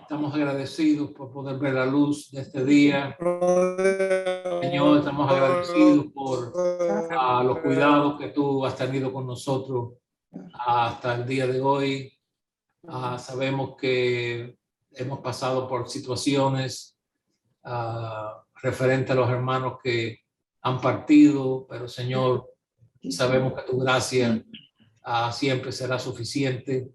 Estamos agradecidos por poder ver la luz de este día. Señor, estamos agradecidos por los cuidados que tú has tenido con nosotros hasta el día de hoy. Sabemos que hemos pasado por situaciones referente a los hermanos que han partido, pero Señor, sabemos que tu gracia siempre será suficiente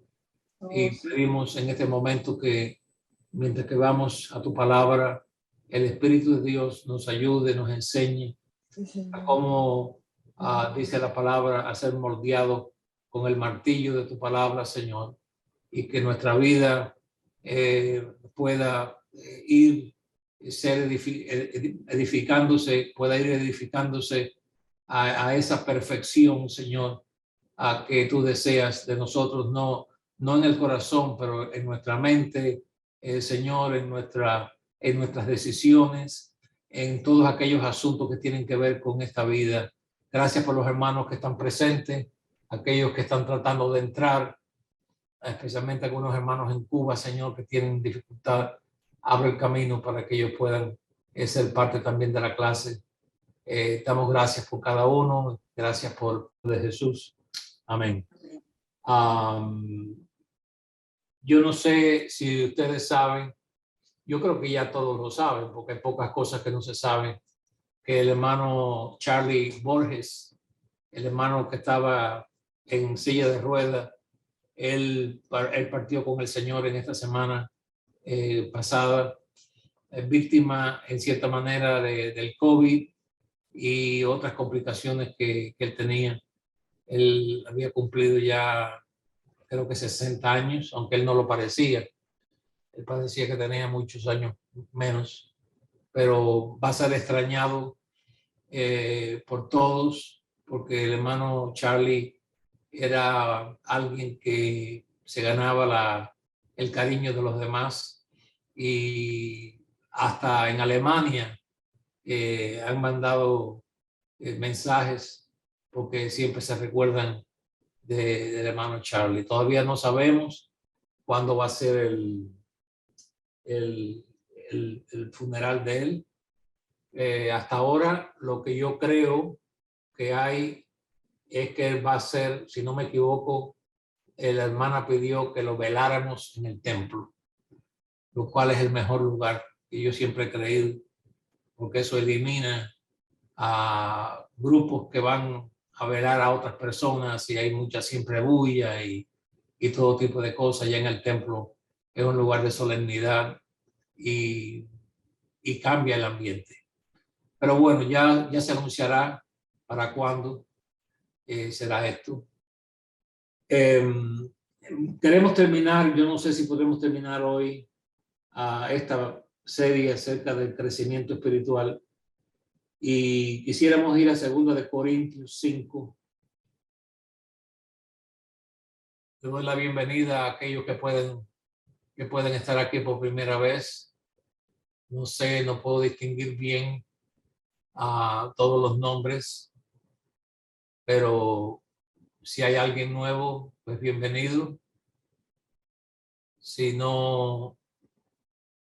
y pedimos en este momento que mientras que vamos a tu palabra, el Espíritu de Dios nos ayude, nos enseñe a cómo dice la palabra, a ser moldeado con el martillo de tu palabra, Señor, y que nuestra vida pueda ir ser edificándose, pueda ir edificándose a esa perfección, Señor, a que tú deseas de nosotros, no en el corazón, pero en nuestra mente, Señor, en nuestras decisiones, en todos aquellos asuntos que tienen que ver con esta vida. Gracias por los hermanos que están presentes, aquellos que están tratando de entrar, especialmente algunos hermanos en Cuba, Señor, que tienen dificultad. Abre el camino para que ellos puedan ser parte también de la clase. Damos gracias por cada uno. Gracias por de Jesús. Amén. Yo no sé si ustedes saben, yo creo que ya todos lo saben, porque hay pocas cosas que no se saben, que el hermano Charlie Borges, el hermano que estaba en silla de ruedas, él partió con el Señor en esta semana pasada, víctima en cierta manera del COVID y otras complicaciones que él tenía. Él había cumplido ya creo que 60 años, aunque él no lo parecía. Él parecía que tenía muchos años menos, pero va a ser extrañado por todos, porque el hermano Charlie era alguien que se ganaba el cariño de los demás, y hasta en Alemania han mandado mensajes porque siempre se recuerdan del hermano Charlie. Todavía no sabemos cuándo va a ser el funeral de él. Hasta ahora lo que yo creo que hay es que él va a ser, si no me equivoco, la hermana pidió que lo veláramos en el templo, lo cual es el mejor lugar que yo siempre he creído, porque eso elimina a grupos que van a velar a otras personas y hay mucha siempre bulla y todo tipo de cosas. Ya en el templo es un lugar de solemnidad y cambia el ambiente. Pero bueno, ya se anunciará para cuándo será esto. Queremos terminar, yo no sé si podemos terminar hoy esta serie acerca del crecimiento espiritual, y quisiéramos ir a 2 Corintios 5. Le doy la bienvenida a aquellos que pueden estar aquí por primera vez. No sé, no puedo distinguir bien a todos los nombres, pero si hay alguien nuevo, pues bienvenido. Si no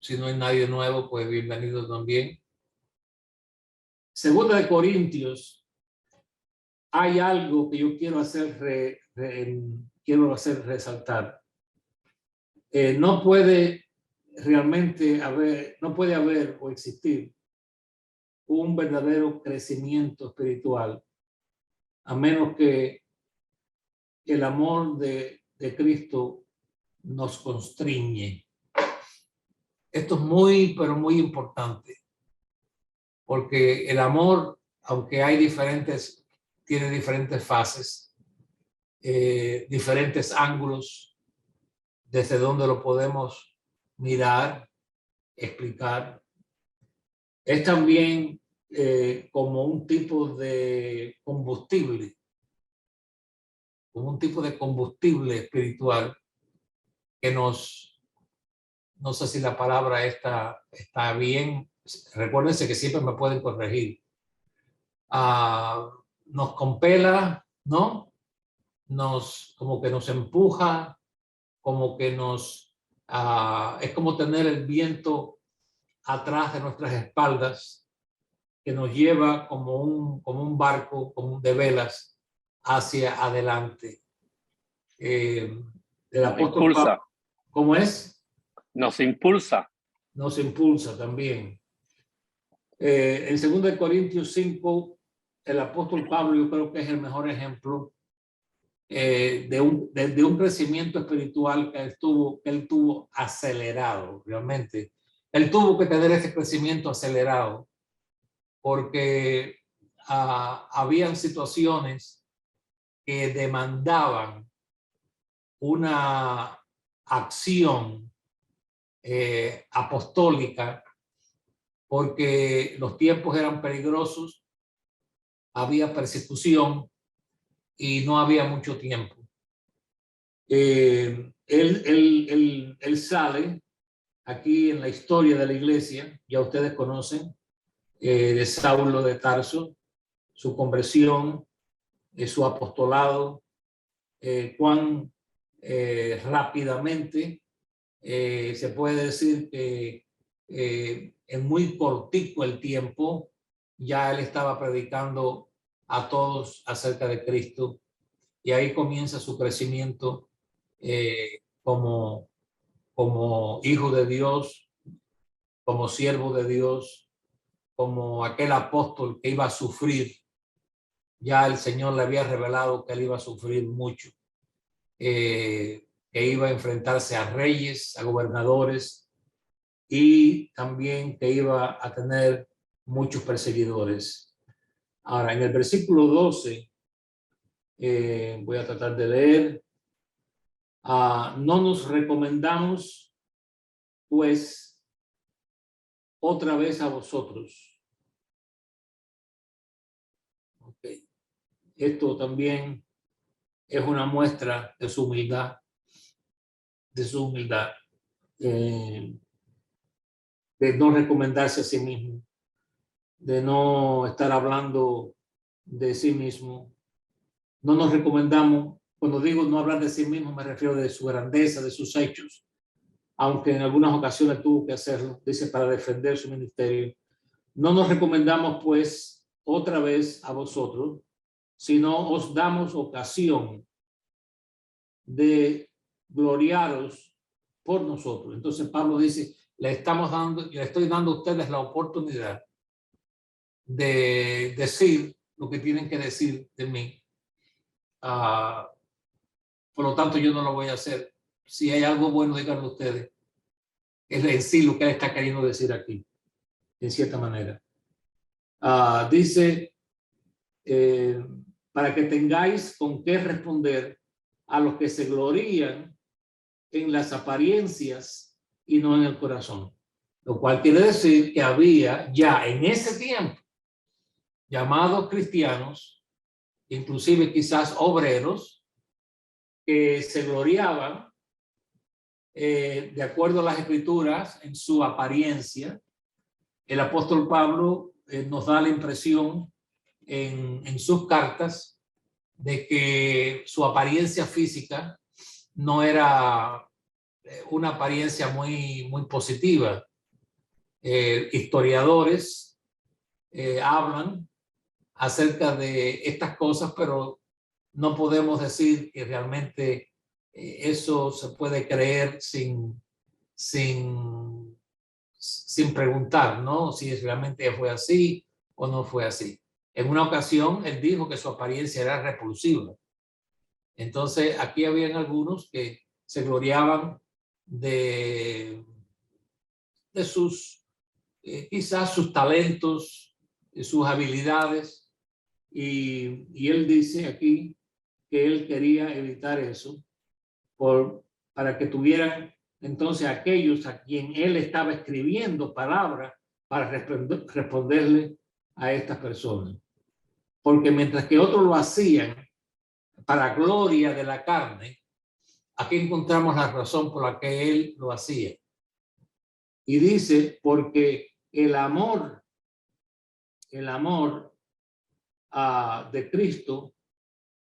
hay nadie nuevo, pues bienvenido también. 2 Corintios, hay algo que yo quiero hacer resaltar. No puede haber o existir un verdadero crecimiento espiritual a menos que el amor de Cristo nos constriñe. Esto es muy, pero muy importante, porque el amor, aunque tiene diferentes fases, diferentes ángulos desde donde lo podemos mirar, explicar, es también como un tipo de combustible, espiritual que no sé si la palabra está bien. Recuérdense que siempre me pueden corregir. Nos compela, ¿no? Como que nos empuja, como que nos Es como tener el viento atrás de nuestras espaldas que nos lleva como un barco de velas hacia adelante. El Nos apóstol Pablo, impulsa, ¿cómo es? nos impulsa. Nos impulsa también. En 2 Corintios 5, el apóstol Pablo, yo creo que es el mejor ejemplo de un crecimiento espiritual que él tuvo acelerado, realmente. Él tuvo que tener ese crecimiento acelerado porque habían situaciones que demandaban una acción apostólica, porque los tiempos eran peligrosos, había persecución y no había mucho tiempo. Él sale aquí en la historia de la iglesia, ya ustedes conocen, de Saulo de Tarso, su conversión, su apostolado, cuán rápidamente se puede decir que en muy cortico el tiempo ya él estaba predicando a todos acerca de Cristo, y ahí comienza su crecimiento como hijo de Dios, como siervo de Dios, como aquel apóstol que iba a sufrir. Ya el Señor le había revelado que él iba a sufrir mucho, que iba a enfrentarse a reyes, a gobernadores, y también que iba a tener muchos perseguidores. Ahora, en el versículo 12, voy a tratar de leer. No nos recomendamos, pues, otra vez a vosotros. Okay. Esto también es una muestra de su humildad, de no recomendarse a sí mismo, de no estar hablando de sí mismo. No nos recomendamos, cuando digo no hablar de sí mismo, me refiero de su grandeza, de sus hechos, aunque en algunas ocasiones tuvo que hacerlo, dice, para defender su ministerio. No nos recomendamos, pues, otra vez a vosotros, sino os damos ocasión de gloriaros por nosotros. Entonces Pablo dice, le estoy dando a ustedes la oportunidad de decir lo que tienen que decir de mí. Por lo tanto, yo no lo voy a hacer. Si hay algo bueno, díganlo ustedes. Es en sí lo que él está queriendo decir aquí, en cierta manera. Dice, para que tengáis con qué responder a los que se glorían en las apariencias y no en el corazón. Lo cual quiere decir que había ya en ese tiempo llamados cristianos, inclusive quizás obreros, que se gloriaban de acuerdo a las escrituras en su apariencia. El apóstol Pablo nos da la impresión en sus cartas de que su apariencia física no era una apariencia muy positiva. Historiadores hablan acerca de estas cosas, pero no podemos decir que realmente eso se puede creer sin preguntar, ¿no? Si realmente fue así o no fue así. En una ocasión, él dijo que su apariencia era repulsiva. Entonces, aquí habían algunos que se gloriaban de sus, quizás sus talentos, sus habilidades, y él dice aquí que él quería evitar eso para que tuvieran entonces aquellos a quien él estaba escribiendo palabras para responderle a estas personas. Porque mientras que otros lo hacían para gloria de la carne, aquí encontramos la razón por la que él lo hacía. Y dice, porque el amor de Cristo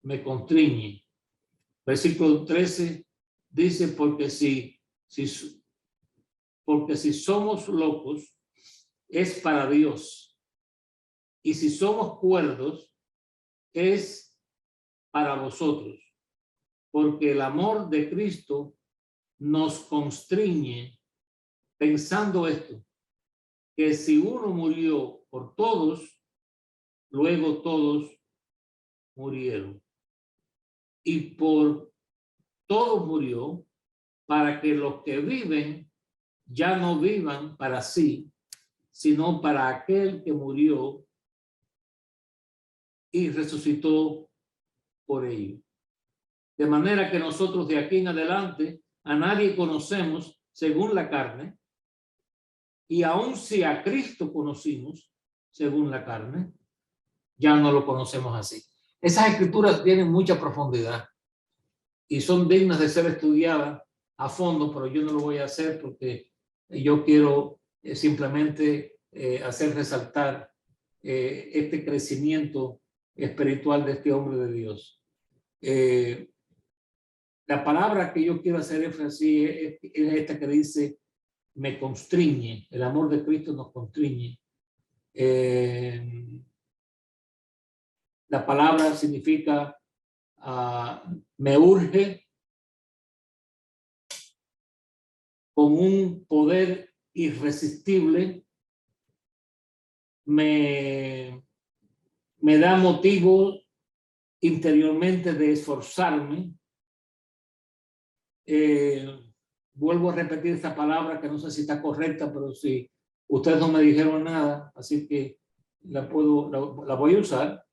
me constriñe. Versículo 13 dice, porque si Porque si somos locos, es para Dios. Y si somos cuerdos, es para vosotros. Porque el amor de Cristo nos constriñe, pensando esto, que si uno murió por todos, luego todos murieron. Y por todos murió, para que los que viven ya no vivan para sí, sino para aquel que murió y resucitó por ellos. De manera que nosotros de aquí en adelante a nadie conocemos según la carne, y aun si a Cristo conocimos según la carne, ya no lo conocemos así. Esas escrituras tienen mucha profundidad y son dignas de ser estudiadas a fondo, pero yo no lo voy a hacer porque yo quiero simplemente hacer resaltar este crecimiento espiritual de este hombre de Dios. La palabra que yo quiero hacer énfasis es esta que dice, me constriñe, el amor de Cristo nos constriñe. La palabra significa me urge con un poder irresistible, me da motivo interiormente de esforzarme. Vuelvo a repetir esta palabra que no sé si está correcta, pero si ustedes no me dijeron nada, así que la voy a usar.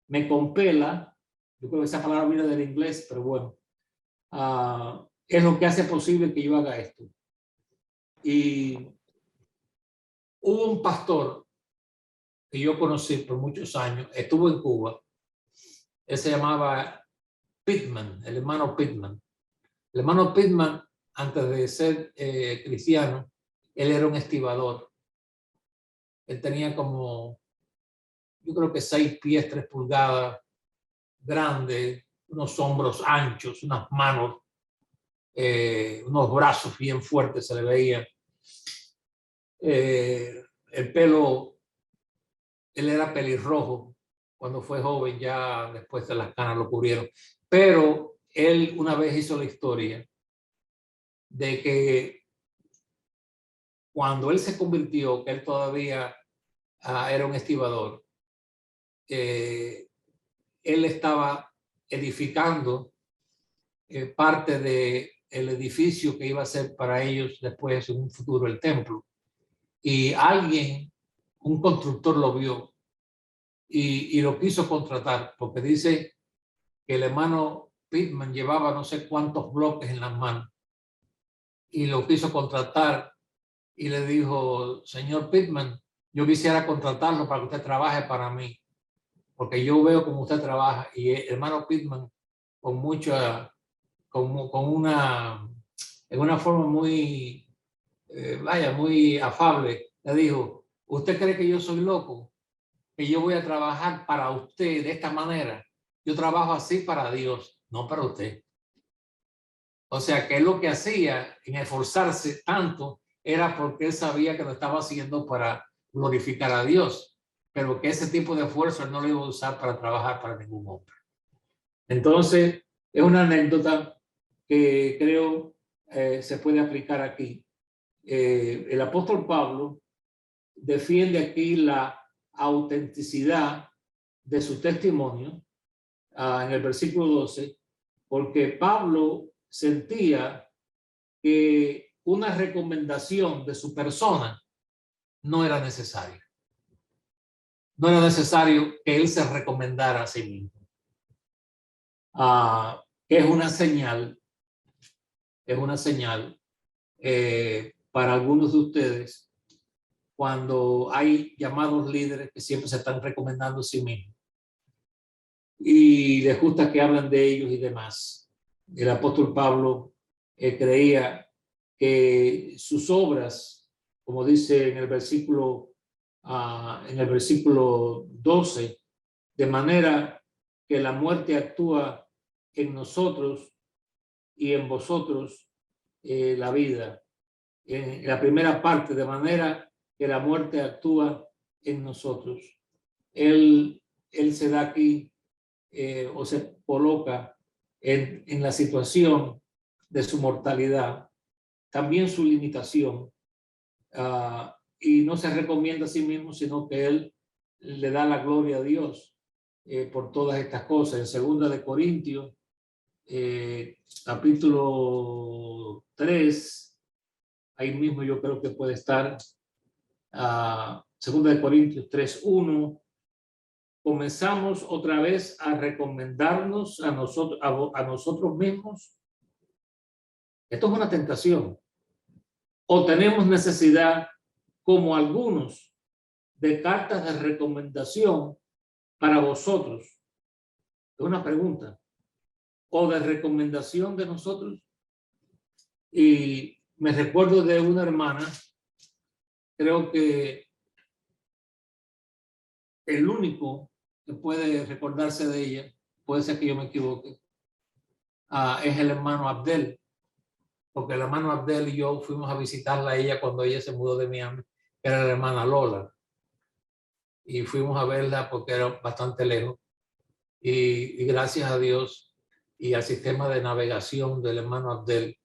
Me compela, yo creo que esa palabra viene del inglés, pero bueno, es lo que hace posible que yo haga esto. Y hubo un pastor que yo conocí por muchos años, estuvo en Cuba, él se llamaba Pittman, el hermano Pittman. El hermano Pittman, antes de ser cristiano, él era un estibador. Él tenía como, yo creo que 6 pies, 3 pulgadas, grande, unos hombros anchos, unas manos, unos brazos bien fuertes se le veía. El pelo, él era pelirrojo cuando fue joven, ya después de las canas lo cubrieron. Pero él una vez hizo la historia de que cuando él se convirtió, que él todavía era un estibador, él estaba edificando parte del edificio que iba a ser para ellos después en un futuro el templo. Y alguien, un constructor lo vio y lo quiso contratar porque dice que el hermano Pittman llevaba no sé cuántos bloques en las manos y lo quiso contratar y le dijo, señor Pittman, yo quisiera contratarlo para que usted trabaje para mí, porque yo veo cómo usted trabaja. Y el hermano Pittman, con mucha, en una forma muy, muy afable, le dijo, ¿usted cree que yo soy loco? Que yo voy a trabajar para usted de esta manera. Yo trabajo así para Dios, no para usted. O sea, que él lo que hacía en esforzarse tanto era porque él sabía que lo estaba haciendo para glorificar a Dios, pero que ese tipo de esfuerzo él no lo iba a usar para trabajar para ningún hombre. Entonces, es una anécdota que creo se puede aplicar aquí. El apóstol Pablo defiende aquí la autenticidad de su testimonio en el versículo 12, porque Pablo sentía que una recomendación de su persona no era necesaria. No era necesario que él se recomendara a sí mismo. Que es una señal para algunos de ustedes cuando hay llamados líderes que siempre se están recomendando a sí mismos y les gusta que hablen de ellos y demás. El apóstol Pablo creía que sus obras, como dice en el versículo 12, de manera que la muerte actúa en nosotros y en vosotros, la vida. En la primera parte, de manera que la muerte actúa en nosotros. Él se da aquí o se coloca en la situación de su mortalidad, también su limitación, y no se recomienda a sí mismo, sino que él le da la gloria a Dios por todas estas cosas. En 2 de Corintios, capítulo 3, ahí mismo yo creo que puede estar, 2 de Corintios 3:1, comenzamos otra vez a recomendarnos a nosotros mismos. Esto es una tentación. O tenemos necesidad, como algunos, de cartas de recomendación para vosotros. Es una pregunta. O de recomendación de nosotros. Y me recuerdo de una hermana, creo que el único que puede recordarse de ella, puede ser que yo me equivoque, es el hermano Abdel, porque el hermano Abdel y yo fuimos a visitarla a ella cuando ella se mudó de Miami, era la hermana Lola, y fuimos a verla porque era bastante lejos, y gracias a Dios y al sistema de navegación del hermano Abdel,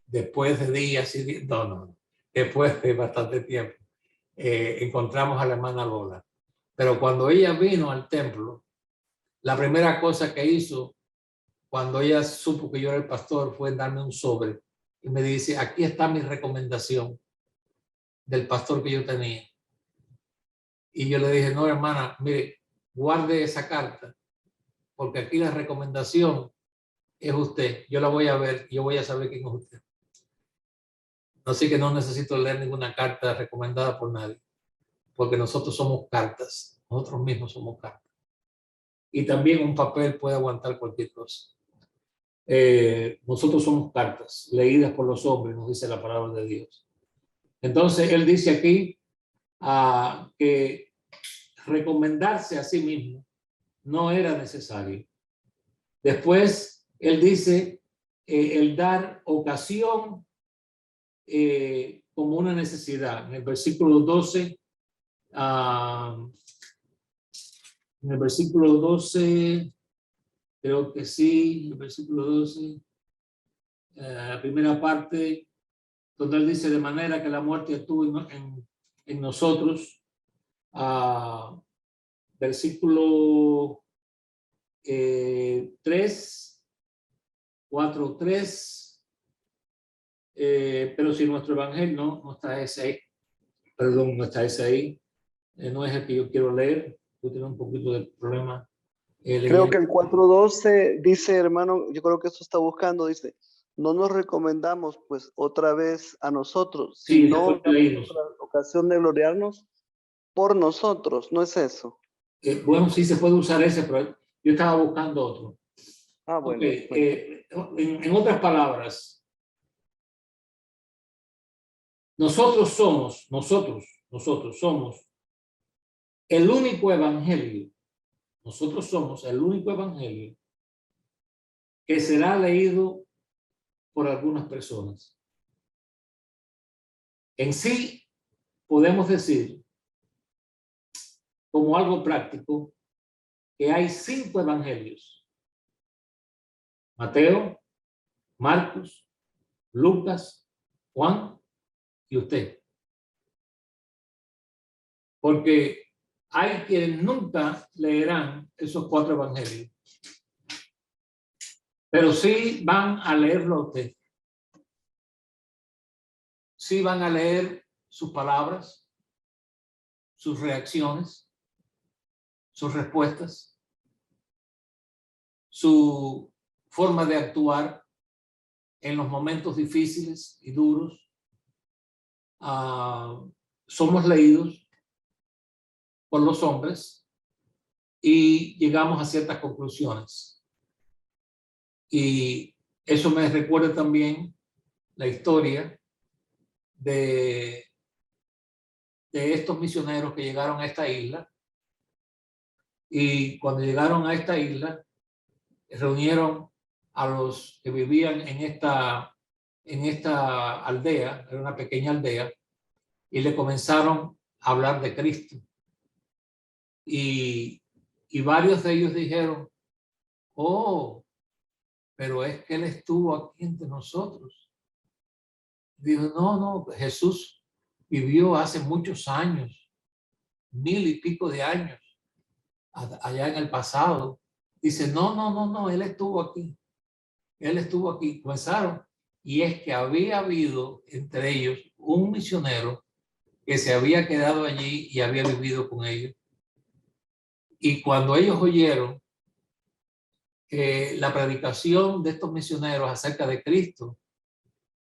después de días y días, después de bastante tiempo, encontramos a la hermana Lola. Pero cuando ella vino al templo, la primera cosa que hizo, cuando ella supo que yo era el pastor, fue darme un sobre y me dice: aquí está mi recomendación del pastor que yo tenía. Y yo le dije: no, hermana, mire, guarde esa carta, porque aquí la recomendación es usted. Yo la voy a ver, yo voy a saber quién es usted. Así que no necesito leer ninguna carta recomendada por nadie, porque nosotros somos cartas, nosotros mismos somos cartas. Y también un papel puede aguantar cualquier cosa. Nosotros somos cartas leídas por los hombres, nos dice la palabra de Dios. Entonces él dice aquí que recomendarse a sí mismo no era necesario. Después él dice el dar ocasión como una necesidad. En el versículo 12, en el versículo 12, creo que sí, el versículo 12, la primera parte, donde él dice: de manera que la muerte actúe en nosotros. Versículo 3, 4, 3. Pero si nuestro evangelio, no está ese ahí, perdón, no está ese ahí, no es el que yo quiero leer. Yo tengo un poquito de problema. Creo que el 4:12 dice, hermano, yo creo que eso está buscando, dice: no nos recomendamos pues otra vez a nosotros, sí, sino damos la ocasión de gloriarnos por nosotros. ¿No es eso? Bueno, sí se puede usar ese, pero yo estaba buscando otro. Bueno. Okay. En otras palabras, nosotros somos el único evangelio. Nosotros somos el único evangelio que será leído por algunas personas. En sí, podemos decir, como algo práctico, que hay 5 evangelios: Mateo, Marcos, Lucas, Juan y usted. Porque hay quienes nunca leerán esos 4 evangelios, pero sí van a leerlo a usted. Sí van a leer sus palabras, sus reacciones, sus respuestas, su forma de actuar en los momentos difíciles y duros. Somos leídos por los hombres y llegamos a ciertas conclusiones. Y eso me recuerda también la historia de estos misioneros que llegaron a esta isla, y cuando llegaron a esta isla reunieron a los que vivían en esta aldea, era una pequeña aldea, y le comenzaron a hablar de Cristo. Y varios de ellos dijeron, oh, pero es que Él estuvo aquí entre nosotros. Dijo, no, no, Jesús vivió hace muchos años, 1000 y pico de años, allá en el pasado. Dice, no, no, no, no, Él estuvo aquí. Él estuvo aquí. Comenzaron. Y es que había habido entre ellos un misionero que se había quedado allí y había vivido con ellos. Y cuando ellos oyeron la predicación de estos misioneros acerca de Cristo,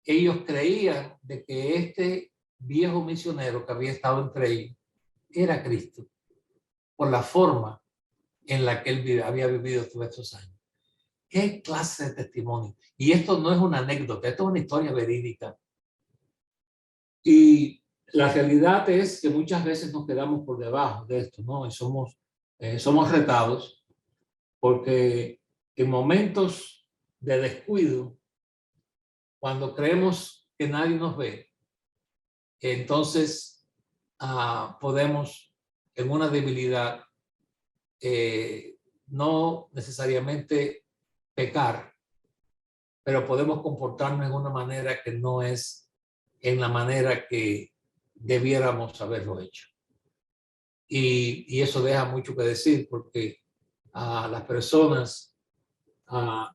ellos creían de que este viejo misionero que había estado entre ellos era Cristo, por la forma en la que él había vivido todos estos años. ¿Qué clase de testimonio? Y esto no es una anécdota, esto es una historia verídica. Y la realidad es que muchas veces nos quedamos por debajo de esto, ¿no? Y somos retados porque en momentos de descuido, cuando creemos que nadie nos ve, entonces podemos en una debilidad no necesariamente pecar, pero podemos comportarnos en una manera que no es en la manera que debiéramos haberlo hecho. Y eso deja mucho que decir porque las personas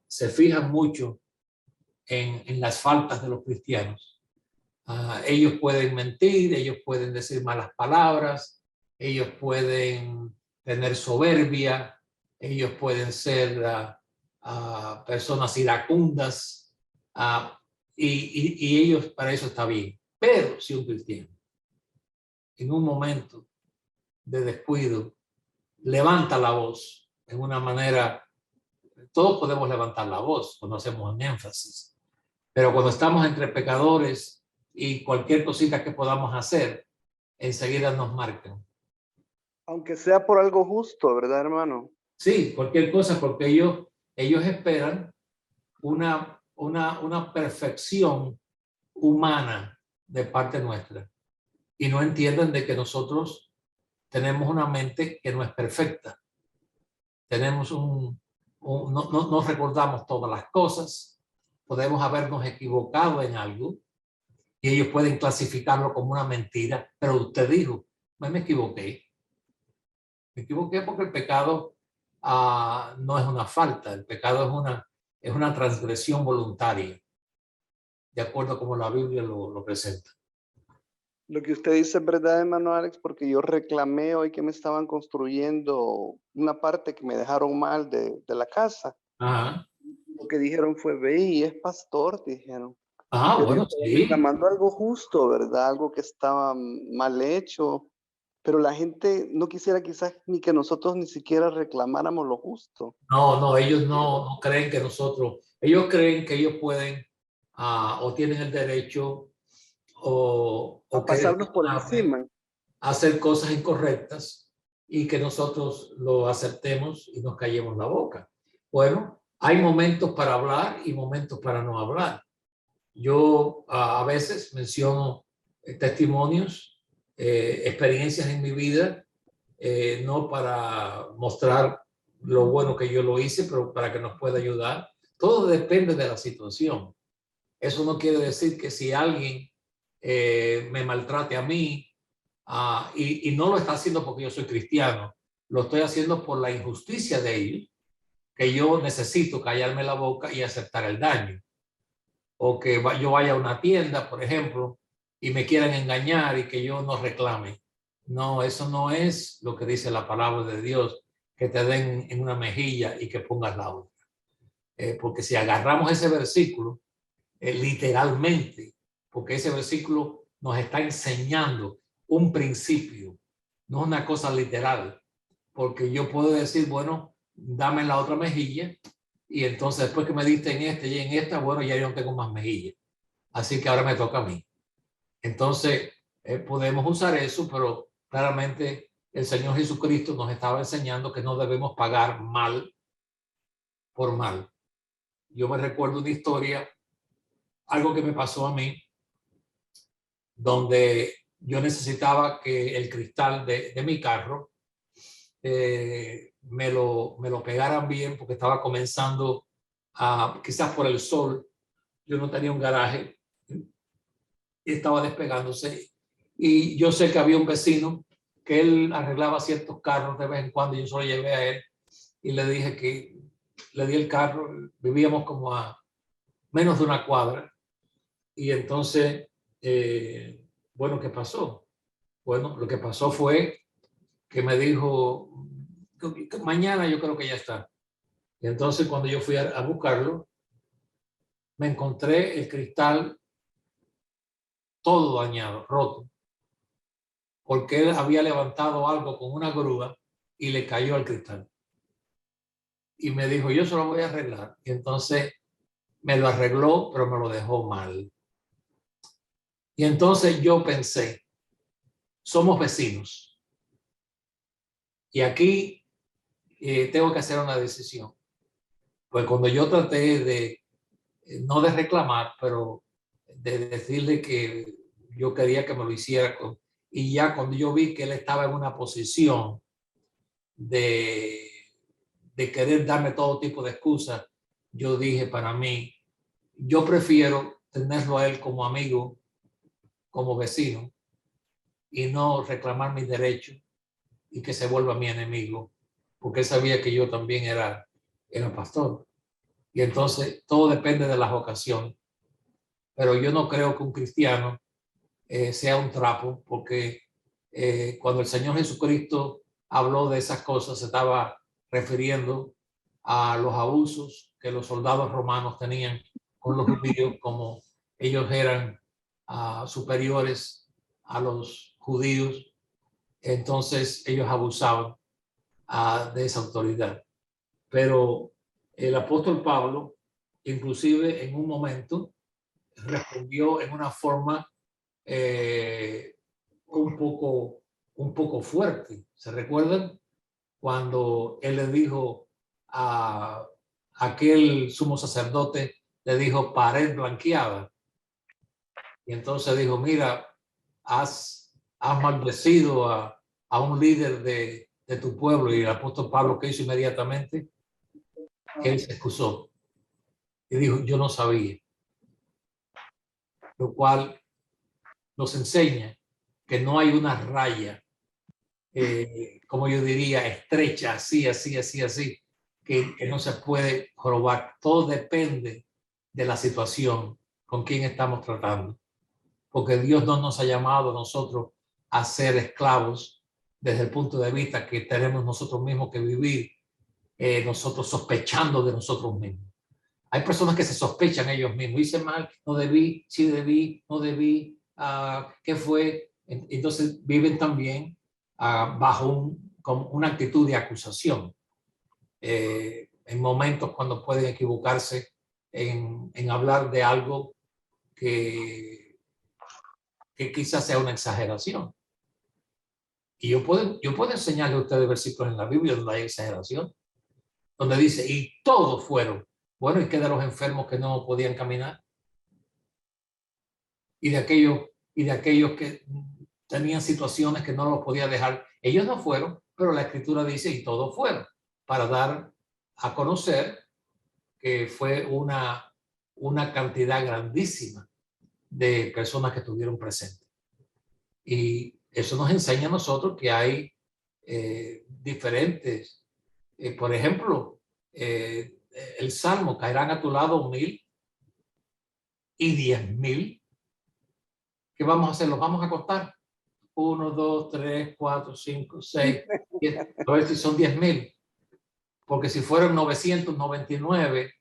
se fijan mucho en las faltas de los cristianos. Ellos pueden mentir, ellos pueden decir malas palabras, ellos pueden tener soberbia, ellos pueden ser personas iracundas, y ellos para eso está bien. Pero si un cristiano en un momento de descuido levanta la voz en una manera, todos podemos levantar la voz cuando hacemos un énfasis, pero cuando estamos entre pecadores y cualquier cosita que podamos hacer, enseguida nos marcan. Aunque sea por algo justo, ¿verdad, hermano? Sí, cualquier cosa, porque ellos esperan una perfección humana de parte nuestra y no entienden de que nosotros tenemos una mente que no es perfecta. Tenemos no recordamos todas las cosas, podemos habernos equivocado en algo y ellos pueden clasificarlo como una mentira, pero usted dijo, me equivoqué. Me equivoqué porque el pecado no es una falta, el pecado es una transgresión voluntaria, de acuerdo a como la Biblia lo presenta. Lo que usted dice es verdad, hermano Alex, porque yo reclamé hoy que me estaban construyendo una parte que me dejaron mal de la casa. Ajá. Lo que dijeron fue, ve y es pastor, dijeron. Yo Bueno, estaba sí. reclamando algo justo, ¿verdad? Algo que estaba mal hecho, pero la gente no quisiera quizás ni que nosotros ni siquiera reclamáramos lo justo. No, ellos no creen que ellos creen que ellos pueden o tienen el derecho o A que pasarnos por encima. hacer cosas incorrectas y que nosotros lo aceptemos y nos callemos la boca. Bueno, hay momentos para hablar y momentos para no hablar. Yo a veces menciono testimonios, experiencias en mi vida, no para mostrar lo bueno que yo lo hice, pero para que nos pueda ayudar. Todo depende de la situación. Eso no quiere decir que si alguien me maltrate a mí, y no lo está haciendo porque yo soy cristiano, lo estoy haciendo por la injusticia de ellos, que yo necesito callarme la boca y aceptar el daño. O que yo vaya a una tienda, por ejemplo, y me quieran engañar y que yo no reclame. No, eso no es lo que dice la palabra de Dios, que te den en una mejilla y que pongas la otra. Porque si agarramos ese versículo, literalmente, porque ese versículo nos está enseñando un principio, no una cosa literal, porque yo puedo decir, bueno, dame la otra mejilla, y entonces después que me diste en este y en esta, bueno, ya yo no tengo más mejilla, así que ahora me toca a mí. Entonces, podemos usar eso, pero claramente el Señor Jesucristo nos estaba enseñando que no debemos pagar mal por mal. yo me recuerdo una historia, algo que me pasó a mí, donde yo necesitaba que el cristal de mi carro me lo pegaran bien, porque estaba comenzando a, quizás por el sol, yo no tenía un garaje, estaba despegándose, y yo sé que había un vecino que él arreglaba ciertos carros de vez en cuando, y yo solo llevé a él y le dije que le di el carro. Vivíamos como a menos de una cuadra, y entonces bueno, ¿qué pasó? Bueno, lo que pasó fue que me dijo, mañana yo creo que ya está. Y entonces cuando yo fui a buscarlo, me encontré el cristal todo dañado, roto, porque él había levantado algo con una grúa y le cayó al cristal. Y me dijo, yo se lo voy a arreglar. Y entonces me lo arregló, pero me lo dejó mal. Y entonces yo pensé, somos vecinos. Y aquí tengo que hacer una decisión. Pues cuando yo traté de, no de reclamar, pero de decirle que yo quería que me lo hiciera, y ya cuando yo vi que él estaba en una posición de, de querer darme todo tipo de excusas, yo dije para mí, yo prefiero tenerlo a él como amigo, como vecino, y no reclamar mis derechos y que se vuelva mi enemigo, porque él sabía que yo también era pastor. Y entonces todo depende de las ocasiones. Pero yo no creo que un cristiano sea un trapo, porque cuando el Señor Jesucristo habló de esas cosas, se estaba refiriendo a los abusos que los soldados romanos tenían con los judíos, como ellos eran superiores a los judíos, entonces ellos abusaban de esa autoridad. Pero el apóstol Pablo, inclusive en un momento, respondió en una forma un poco fuerte. ¿Se recuerdan? Cuando él le dijo a aquel sumo sacerdote, le dijo pared blanqueada. Y entonces dijo, mira, has maldecido a un líder de tu pueblo. Y el apóstol Pablo, ¿qué hizo inmediatamente? Él se excusó y dijo, yo no sabía. Lo cual nos enseña que no hay una raya, como yo diría, estrecha, así, que no se puede jorobar. Todo depende de la situación, con quién estamos tratando. Porque Dios no nos ha llamado a nosotros a ser esclavos desde el punto de vista que tenemos nosotros mismos que vivir, nosotros sospechando de nosotros mismos. Hay personas que se sospechan ellos mismos. Hice mal, no debí, sí debí, no debí, ¿qué fue? Entonces viven también bajo con una actitud de acusación. En momentos cuando pueden equivocarse en hablar de algo que quizás sea una exageración. Y yo puedo enseñarle a ustedes versículos en la Biblia donde hay exageración, donde dice, y todos fueron. Bueno, ¿y qué de los enfermos que no podían caminar? Y de aquellos que tenían situaciones que no los podía dejar. Ellos no fueron, pero la Escritura dice, y todos fueron, para dar a conocer que fue una cantidad grandísima de personas que estuvieron presentes. Y eso nos enseña a nosotros que hay diferentes, por ejemplo, el Salmo, caerán a tu lado 1000 y 10,000. ¿Qué vamos a hacer? ¿Los vamos a contar? 1, 2, 3, 4, 5, 6, 10. A ver si son 10,000. Porque si fueron 999,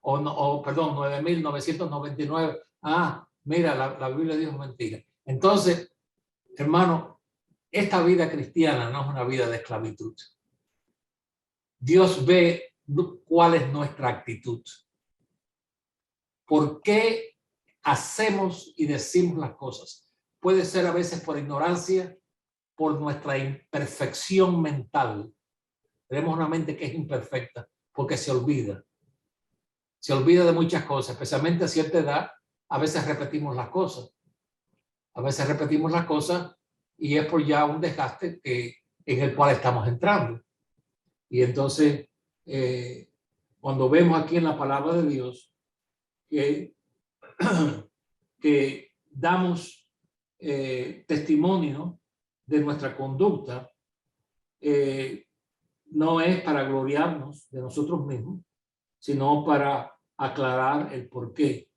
perdón, 9,999. Mira, la Biblia dijo mentira. Entonces, hermano, esta vida cristiana no es una vida de esclavitud. Dios ve cuál es nuestra actitud. ¿Por qué hacemos y decimos las cosas? Puede ser a veces por ignorancia, por nuestra imperfección mental. Tenemos una mente que es imperfecta porque se olvida. se olvida de muchas cosas, especialmente a cierta edad. A veces repetimos las cosas. A veces repetimos las cosas y es por ya un desgaste en el cual estamos entrando. Y entonces, cuando vemos aquí en la palabra de Dios que, que damos testimonio de nuestra conducta, no es para gloriarnos de nosotros mismos, sino para aclarar el por qué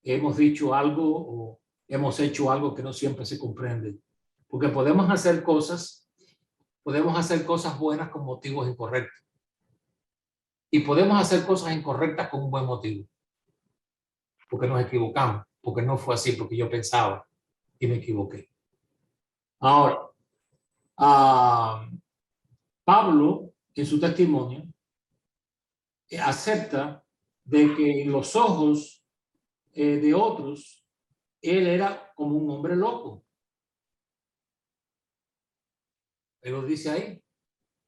hemos dicho algo o hemos hecho algo que no siempre se comprende. Porque podemos hacer cosas buenas con motivos incorrectos. Y podemos hacer cosas incorrectas con un buen motivo. Porque nos equivocamos, porque no fue así, porque yo pensaba y me equivoqué. Ahora, Pablo, en su testimonio, acepta de que en los ojos de otros, él era como un hombre loco. Él lo dice ahí.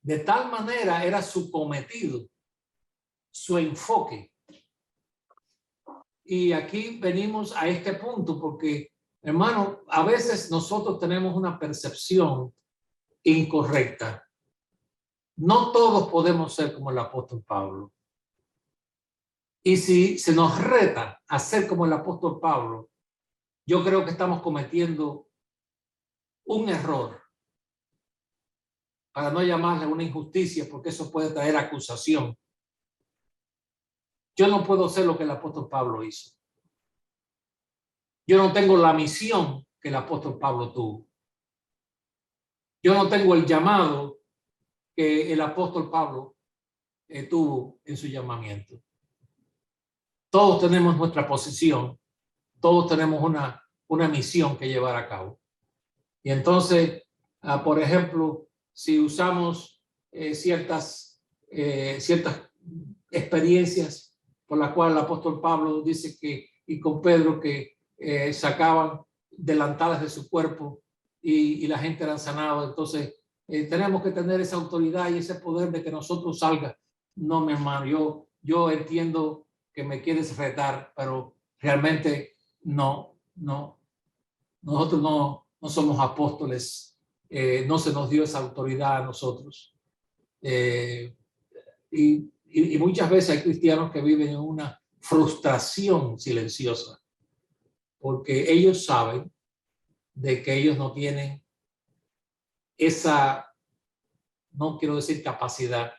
De tal manera era su cometido, su enfoque. Y aquí venimos a este punto porque, hermano, a veces nosotros tenemos una percepción incorrecta. No todos podemos ser como el apóstol Pablo. Y si se nos reta a ser como el apóstol Pablo, yo creo que estamos cometiendo un error, para no llamarle una injusticia, porque eso puede traer acusación. Yo no puedo hacer lo que el apóstol Pablo hizo. Yo no tengo la misión que el apóstol Pablo tuvo. Yo no tengo el llamado que el apóstol Pablo tuvo en su llamamiento. Todos tenemos nuestra posición, todos tenemos una misión que llevar a cabo. Y entonces, por ejemplo, si usamos ciertas experiencias por las cuales el apóstol Pablo dice que, y con Pedro, que sacaban delantales de su cuerpo y la gente era sanada. Entonces, tenemos que tener esa autoridad y ese poder de que nosotros salga. No, mi hermano, yo entiendo que me quieres retar, pero realmente no. Nosotros no somos apóstoles, no se nos dio esa autoridad a nosotros. Y muchas veces hay cristianos que viven en una frustración silenciosa, porque ellos saben de que ellos no tienen esa, no quiero decir capacidad,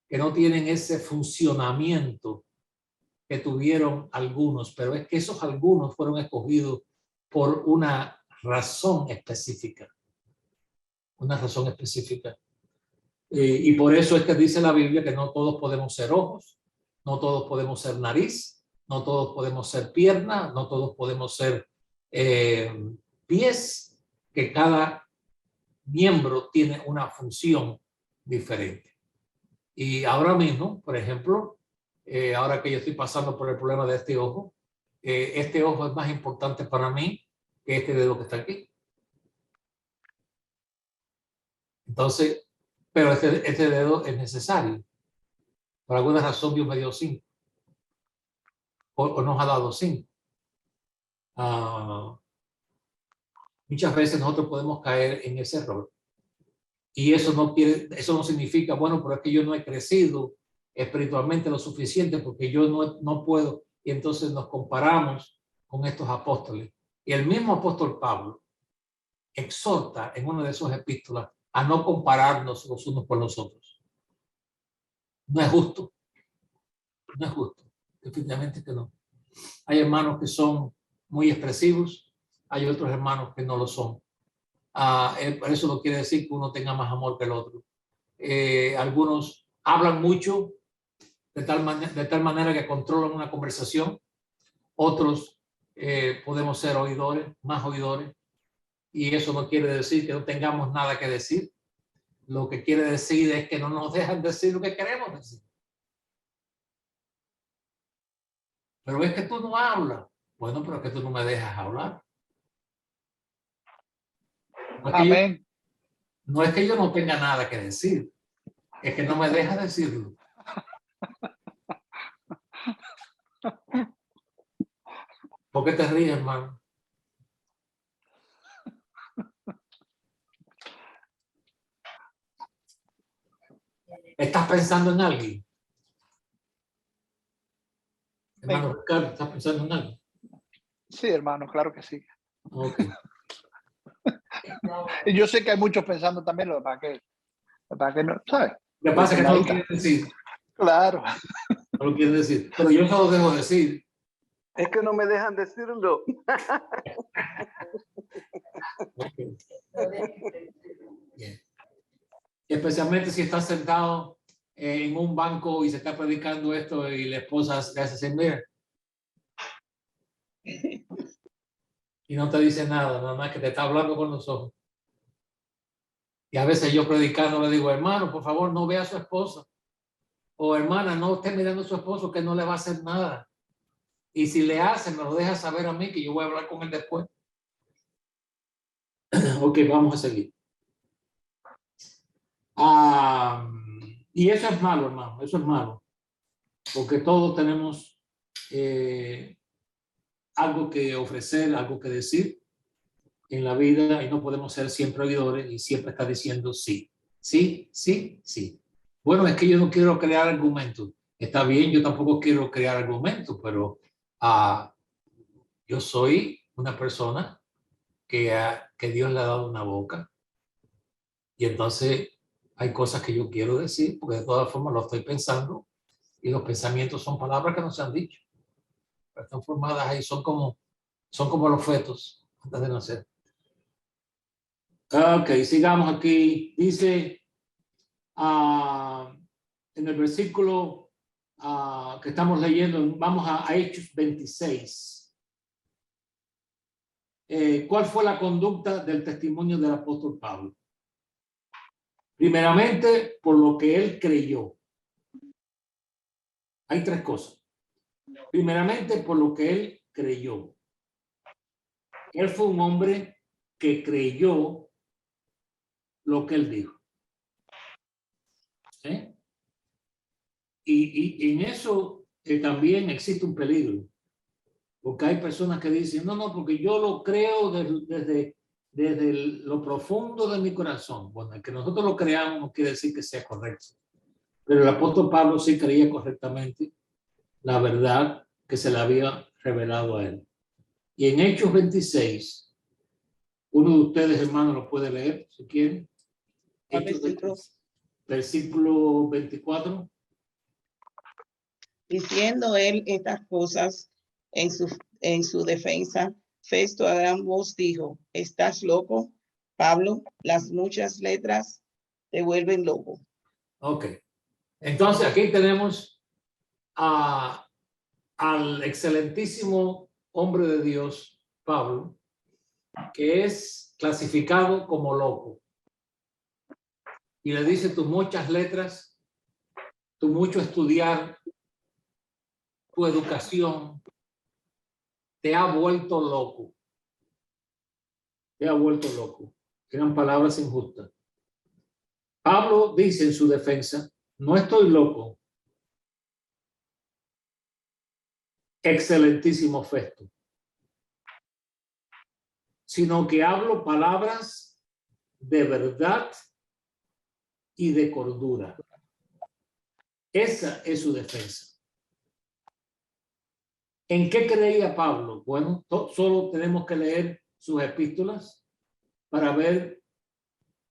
que no tienen ese funcionamiento que tuvieron algunos, pero es que esos algunos fueron escogidos por una razón específica. Una razón específica. Y por eso es que dice la Biblia que no todos podemos ser ojos, no todos podemos ser nariz, no todos podemos ser pierna, no todos podemos ser pies, que cada miembro tiene una función diferente. Y ahora mismo, por ejemplo, ahora que yo estoy pasando por el problema de este ojo es más importante para mí que este dedo que está aquí. Entonces, pero este dedo es necesario. Por alguna razón Dios me dio 5. O nos ha dado 5. Muchas veces nosotros podemos caer en ese error. Y eso no significa, bueno, pero es que yo no he crecido espiritualmente lo suficiente porque yo no puedo. Y entonces nos comparamos con estos apóstoles. Y el mismo apóstol Pablo exhorta en una de sus epístolas a no compararnos los unos con los otros. No es justo. No es justo. Definitivamente que no. Hay hermanos que son muy expresivos, hay otros hermanos que no lo son. Eso no quiere decir que uno tenga más amor que el otro. Algunos hablan mucho de tal manera que controlan una conversación. Otros podemos ser oidores, más oidores. Y eso no quiere decir que no tengamos nada que decir. Lo que quiere decir es que no nos dejan decir lo que queremos decir. Pero es que tú no hablas. Bueno, pero es que tú no me dejas hablar. Amén. No es que yo no tenga nada que decir, es que no me deja decirlo. ¿Por qué te ríes, hermano? ¿Estás pensando en alguien? Hermano Ricardo, ¿estás pensando en alguien? Sí, hermano, claro que sí. Ok. Y yo sé que hay muchos pensando también, para que no, ¿sabes? Lo que pasa es que no lo Ahí está. quieren decir. Claro. No lo quieren decir. Pero yo se lo dejo decir. Es que no me dejan decirlo. Okay. Bien. Especialmente si estás sentado en un banco y se está predicando esto y la esposa le hace así, mira. Y no te dice nada, nada más que te está hablando con los ojos. Y a veces yo predicando le digo, hermano, por favor, no vea a su esposa. O hermana, no esté mirando a su esposo que no le va a hacer nada. Y si le hace, me lo deja saber a mí que yo voy a hablar con él después. Ok, vamos a seguir. Y eso es malo, hermano, eso es malo. Porque todos tenemos algo que ofrecer, algo que decir en la vida y no podemos ser siempre oidores y siempre estar diciendo sí, sí, sí, sí. Bueno, es que yo no quiero crear argumentos. Está bien, yo tampoco quiero crear argumentos, pero yo soy una persona que Dios le ha dado una boca y entonces hay cosas que yo quiero decir porque de todas formas lo estoy pensando y los pensamientos son palabras que no se han dicho. Pero están formadas ahí, son como los fetos antes de nacer. Ok, sigamos aquí. Dice en el versículo que estamos leyendo, vamos a Hechos 26. ¿Cuál fue la conducta del testimonio del apóstol Pablo? Primeramente, por lo que él creyó. Hay tres cosas. Primeramente, por lo que él creyó. Él fue un hombre que creyó lo que él dijo. ¿Eh? Y en eso también existe un peligro. Porque hay personas que dicen, no, porque yo lo creo desde lo profundo de mi corazón. Bueno, el que nosotros lo creamos no quiere decir que sea correcto. Pero el apóstol Pablo sí creía correctamente la verdad que se le había revelado a él. Y en Hechos 26, uno de ustedes, hermanos, lo puede leer, si quieren. Hechos 26, versículo 24. Diciendo él estas cosas en su defensa, Festo a gran voz dijo, ¿estás loco, Pablo? Las muchas letras te vuelven loco. Ok. Entonces aquí tenemos al excelentísimo hombre de Dios, Pablo, que es clasificado como loco. Y le dice, tus muchas letras, tu mucho estudiar, tu educación, te ha vuelto loco. Te ha vuelto loco. Eran palabras injustas. Pablo dice en su defensa, no estoy loco. Excelentísimo Festo. Sino que hablo palabras de verdad y de cordura. Esa es su defensa. ¿En qué creía Pablo? Bueno, solo tenemos que leer sus epístolas para ver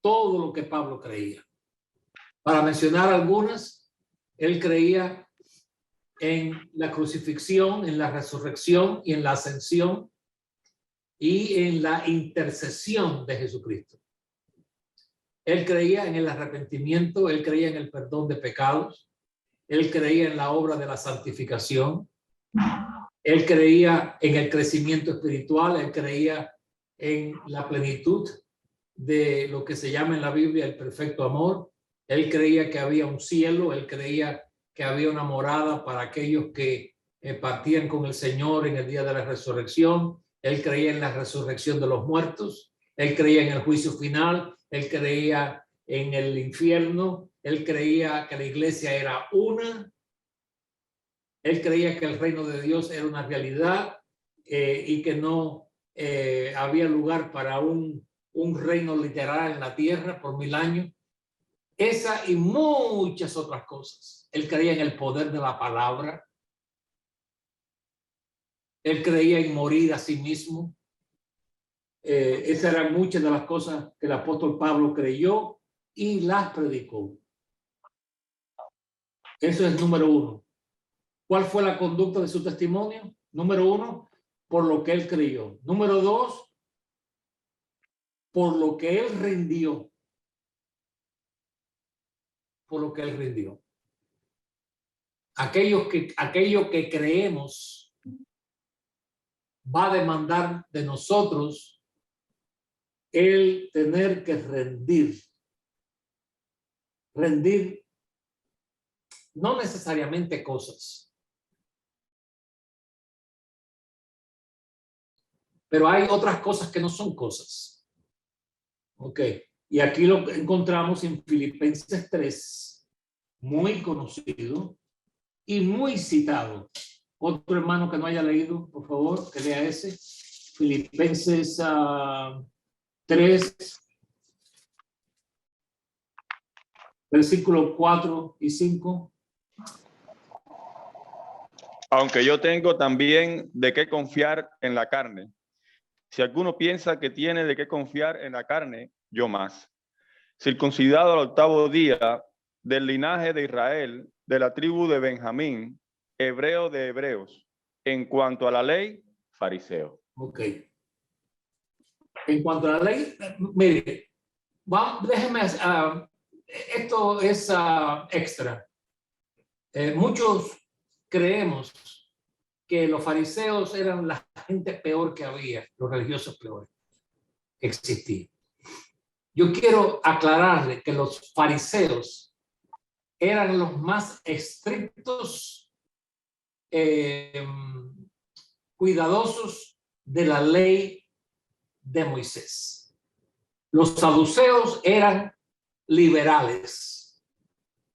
todo lo que Pablo creía. Para mencionar algunas, él creía en la crucifixión, en la resurrección y en la ascensión y en la intercesión de Jesucristo. Él creía en el arrepentimiento, él creía en el perdón de pecados, él creía en la obra de la santificación, él creía en el crecimiento espiritual, él creía en la plenitud de lo que se llama en la Biblia el perfecto amor. Él creía que había un cielo, él creía que había una morada para aquellos que partían con el Señor en el día de la resurrección. Él creía en la resurrección de los muertos, él creía en el juicio final, él creía en el infierno, él creía que la iglesia era una Él creía que el reino de Dios era una realidad y que no había lugar para un reino literal en la tierra por 1000 años. Esa y muchas otras cosas. Él creía en el poder de la palabra. Él creía en morir a sí mismo. Esas eran muchas de las cosas que el apóstol Pablo creyó y las predicó. Eso es número 1. ¿Cuál fue la conducta de su testimonio? Número 1, por lo que él creyó. Número 2, por lo que él rindió. Por lo que él rindió. Aquello que creemos va a demandar de nosotros el tener que rendir. Rendir no necesariamente cosas, pero hay otras cosas que no son cosas. Ok, y aquí lo encontramos en Filipenses 3, muy conocido y muy citado. Otro hermano que no haya leído, por favor, que lea ese. Filipenses 3, versículos 4 y 5. Aunque yo tengo también de qué confiar en la carne. Si alguno piensa que tiene de qué confiar en la carne, yo más. Circuncidado al 8º día, del linaje de Israel, de la tribu de Benjamín, hebreo de hebreos. En cuanto a la ley, fariseo. Ok. En cuanto a la ley, mire, déjeme, esto es extra. Muchos creemos que los fariseos eran la gente peor que había, los religiosos peores que existían. Yo quiero aclararle que los fariseos eran los más estrictos, cuidadosos de la ley de Moisés. Los saduceos eran liberales.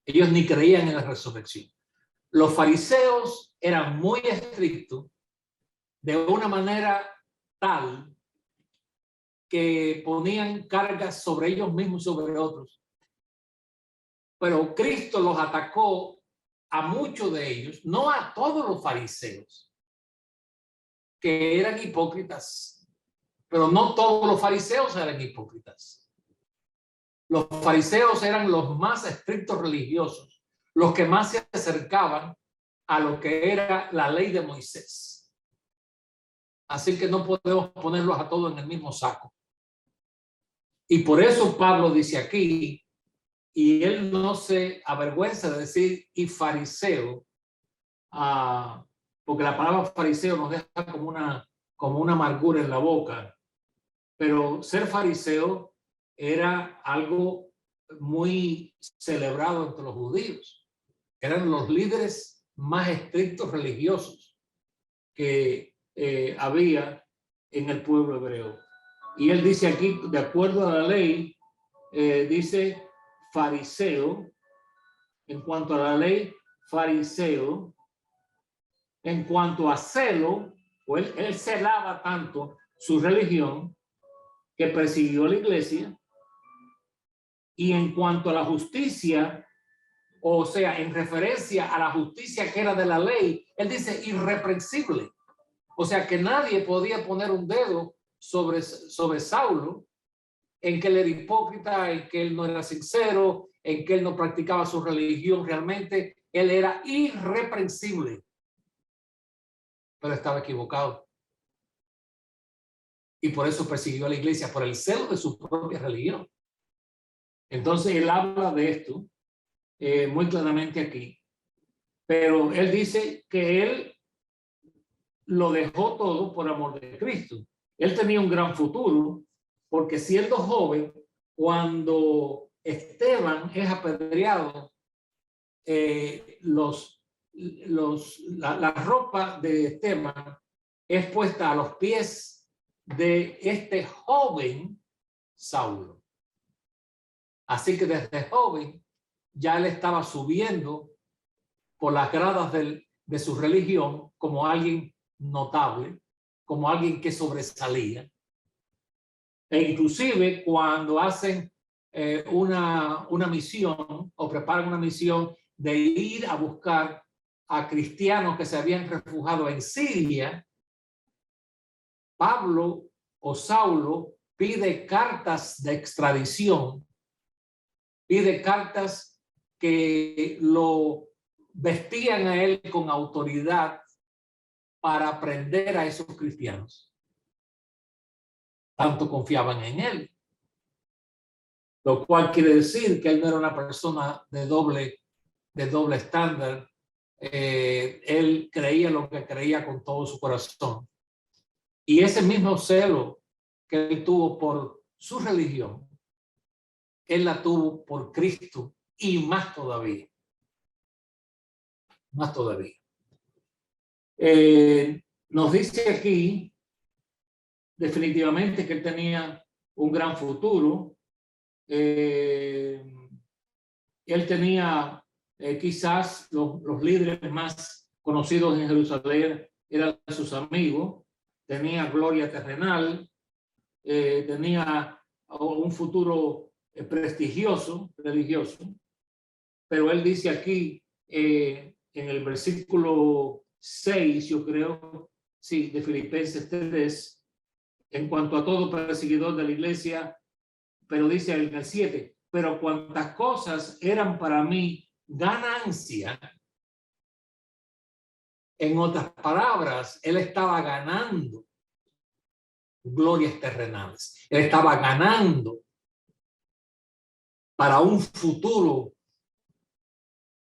Ellos ni creían en la resurrección. Los fariseos eran muy estrictos de una manera tal que ponían cargas sobre ellos mismos y sobre otros. Pero Cristo los atacó a muchos de ellos, no a todos los fariseos, que eran hipócritas, pero no todos los fariseos eran hipócritas. Los fariseos eran los más estrictos religiosos, los que más se acercaban a lo que era la ley de Moisés. Así que no podemos ponerlos a todos en el mismo saco. Y por eso Pablo dice aquí, y él no se avergüenza de decir y fariseo, porque la palabra fariseo nos deja como una amargura en la boca. Pero ser fariseo era algo muy celebrado entre los judíos. Eran los líderes más estrictos religiosos que había en el pueblo hebreo. Y él dice aquí, de acuerdo a la ley, dice fariseo. En cuanto a la ley, fariseo. En cuanto a celo, pues él celaba tanto su religión que persiguió a la iglesia. Y en cuanto a la justicia, o sea, en referencia a la justicia que era de la ley, él dice irreprensible. O sea, que nadie podía poner un dedo sobre Saulo en que él era hipócrita, en que él no era sincero, en que él no practicaba su religión realmente. Él era irreprensible, pero estaba equivocado. Y por eso persiguió a la iglesia, por el celo de su propia religión. Entonces él habla de esto muy claramente aquí. Pero él dice que él lo dejó todo por amor de Cristo. Él tenía un gran futuro, porque siendo joven, cuando Esteban es apedreado, la ropa de Esteban es puesta a los pies de este joven Saulo. Así que desde joven ya él estaba subiendo por las gradas de su religión como alguien notable, como alguien que sobresalía. E inclusive cuando hacen una misión o preparan una misión de ir a buscar a cristianos que se habían refugiado en Siria, Pablo o Saulo pide cartas de extradición, pide cartas que lo vestían a él con autoridad para prender a esos cristianos. Tanto confiaban en él. Lo cual quiere decir que él no era una persona de doble estándar. Él creía lo que creía con todo su corazón. Y ese mismo celo que él tuvo por su religión, él la tuvo por Cristo y más todavía. Más todavía. Nos dice aquí definitivamente que él tenía un gran futuro. Él tenía quizás los líderes más conocidos en Jerusalén eran sus amigos, tenía gloria terrenal, tenía un futuro prestigioso, religioso, pero él dice aquí en el versículo 6, yo creo, sí, de Filipenses 3, en cuanto a todo perseguidor de la iglesia, pero dice en el 7, pero cuantas cosas eran para mí ganancia. En otras palabras, él estaba ganando glorias terrenales. Él estaba ganando para un futuro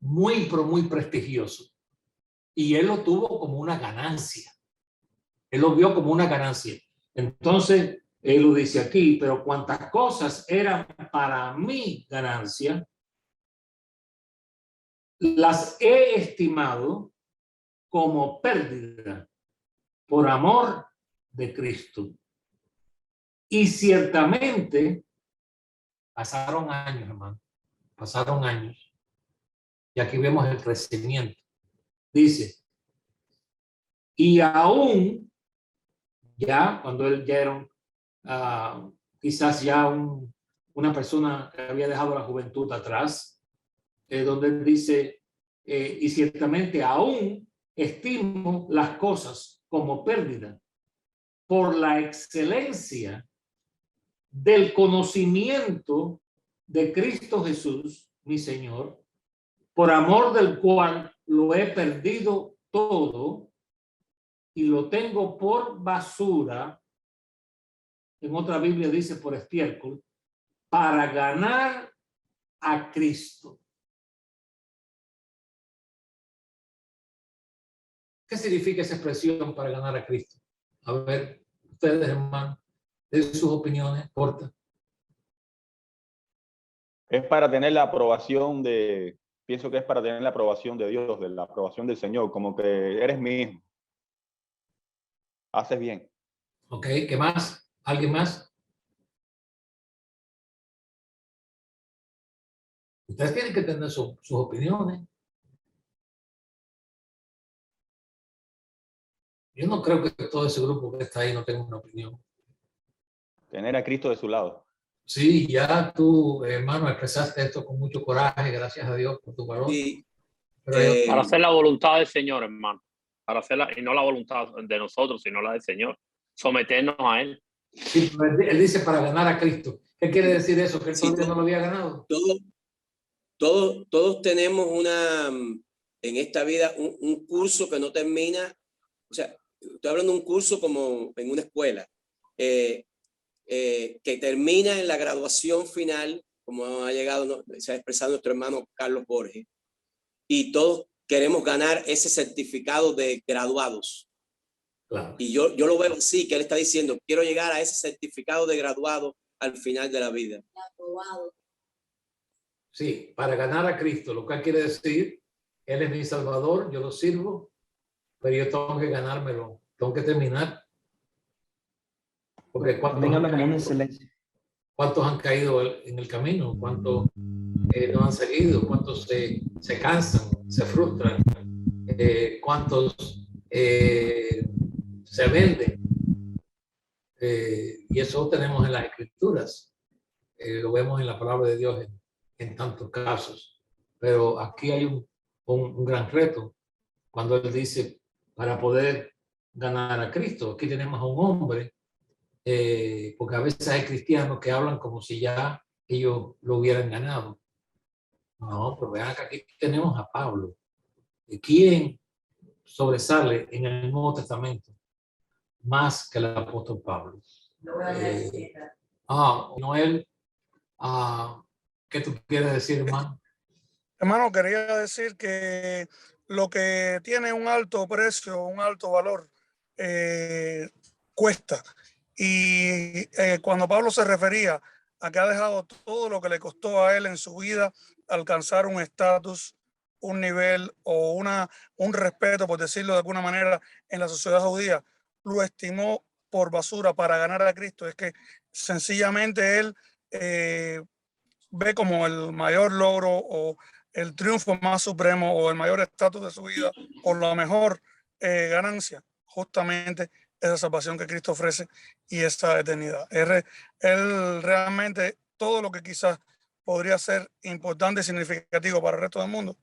muy, pero muy prestigioso. Y él lo tuvo como una ganancia. Él lo vio como una ganancia. Entonces, él lo dice aquí, pero cuantas cosas eran para mi ganancia, las he estimado como pérdida por amor de Cristo. Y ciertamente pasaron años, hermano, pasaron años. Y aquí vemos el crecimiento. Dice, y aún, ya cuando él ya era quizás ya una persona que había dejado la juventud atrás, donde él dice, y ciertamente aún estimo las cosas como pérdida por la excelencia del conocimiento de Cristo Jesús, mi Señor, por amor del cual lo he perdido todo y lo tengo por basura. En otra Biblia dice por estiércol, para ganar a Cristo. ¿Qué significa esa expresión para ganar a Cristo? A ver, ustedes, hermanos, den sus opiniones cortas. Es para tener la aprobación pienso que es para tener la aprobación de Dios, de la aprobación del Señor, como que eres mi hijo. Haces bien. Ok, ¿qué más? ¿Alguien más? Ustedes tienen que tener sus opiniones. Yo no creo que todo ese grupo que está ahí no tenga una opinión. Tener a Cristo de su lado. Sí, ya tú, hermano, expresaste esto con mucho coraje, gracias a Dios por tu valor. Y, Pero para hacer la voluntad del Señor, hermano. Para hacerla, y no la voluntad de nosotros, sino la del Señor. Someternos a Él. sí, él dice para ganar a Cristo. ¿Qué quiere decir eso? ¿Que él Sí, todavía no lo había ganado? todos tenemos en esta vida un curso que no termina. O sea, estoy hablando de un curso como en una escuela, que termina en la graduación final, como ha llegado, se ha expresado nuestro hermano Carlos Borges, y todos queremos ganar ese certificado de graduados. Claro. Y yo lo veo así, que él está diciendo, quiero llegar a ese certificado de graduado al final de la vida. Sí, para ganar a Cristo, lo que quiere decir, Él es mi Salvador, yo lo sirvo, pero yo tengo que ganármelo, tengo que terminar. Porque ¿cuántos han caído en el camino? ¿Cuántos no han seguido? ¿Cuántos se cansan, se frustran? cuántos se venden. Y eso lo tenemos en las Escrituras. Lo vemos en la palabra de Dios en tantos casos. Pero aquí hay un gran reto cuando él dice para poder ganar a Cristo. Aquí tenemos a un hombre, porque a veces hay cristianos que hablan como si ya ellos lo hubieran ganado. No, pero vean que aquí tenemos a Pablo. ¿Quién sobresale en el Nuevo Testamento más que el apóstol Pablo? Noel, ¿qué tú quieres decir, hermano? Hermano, quería decir que lo que tiene un alto precio, un alto valor, cuesta. Y cuando Pablo se refería a que ha dejado todo lo que le costó a él en su vida alcanzar un estatus, un nivel o un respeto, por decirlo de alguna manera, en la sociedad judía, lo estimó por basura para ganar a Cristo. Es que sencillamente él ve como el mayor logro o el triunfo más supremo o el mayor estatus de su vida o la mejor ganancia, justamente esa salvación que Cristo ofrece y esa eternidad. Él realmente todo lo que quizás podría ser importante y significativo para el resto del mundo,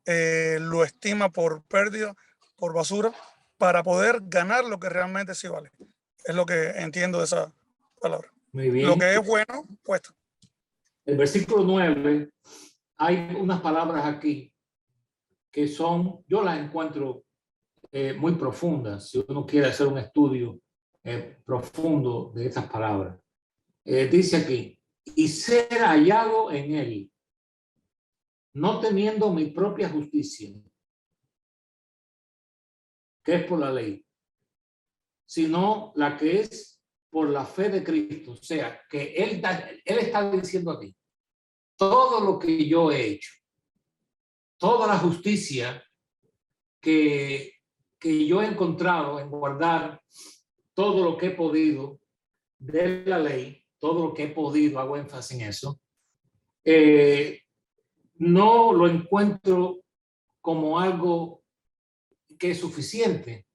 lo estima por pérdida, por basura, para poder ganar lo que realmente sí vale. Es lo que entiendo de esa palabra. Muy bien. Lo que es bueno, cuesta. El versículo 9, hay unas palabras aquí que son, yo las encuentro muy profundas, si uno quiere hacer un estudio profundo de estas palabras. Dice aquí, y ser hallado en él, no teniendo mi propia justicia, que es por la ley, sino la que es por la fe de Cristo. O sea, que él está diciendo aquí, todo lo que yo he hecho, toda la justicia que yo he encontrado en guardar todo lo que he podido de la ley, todo lo que he podido, hago énfasis en eso, no lo encuentro como algo que es suficiente,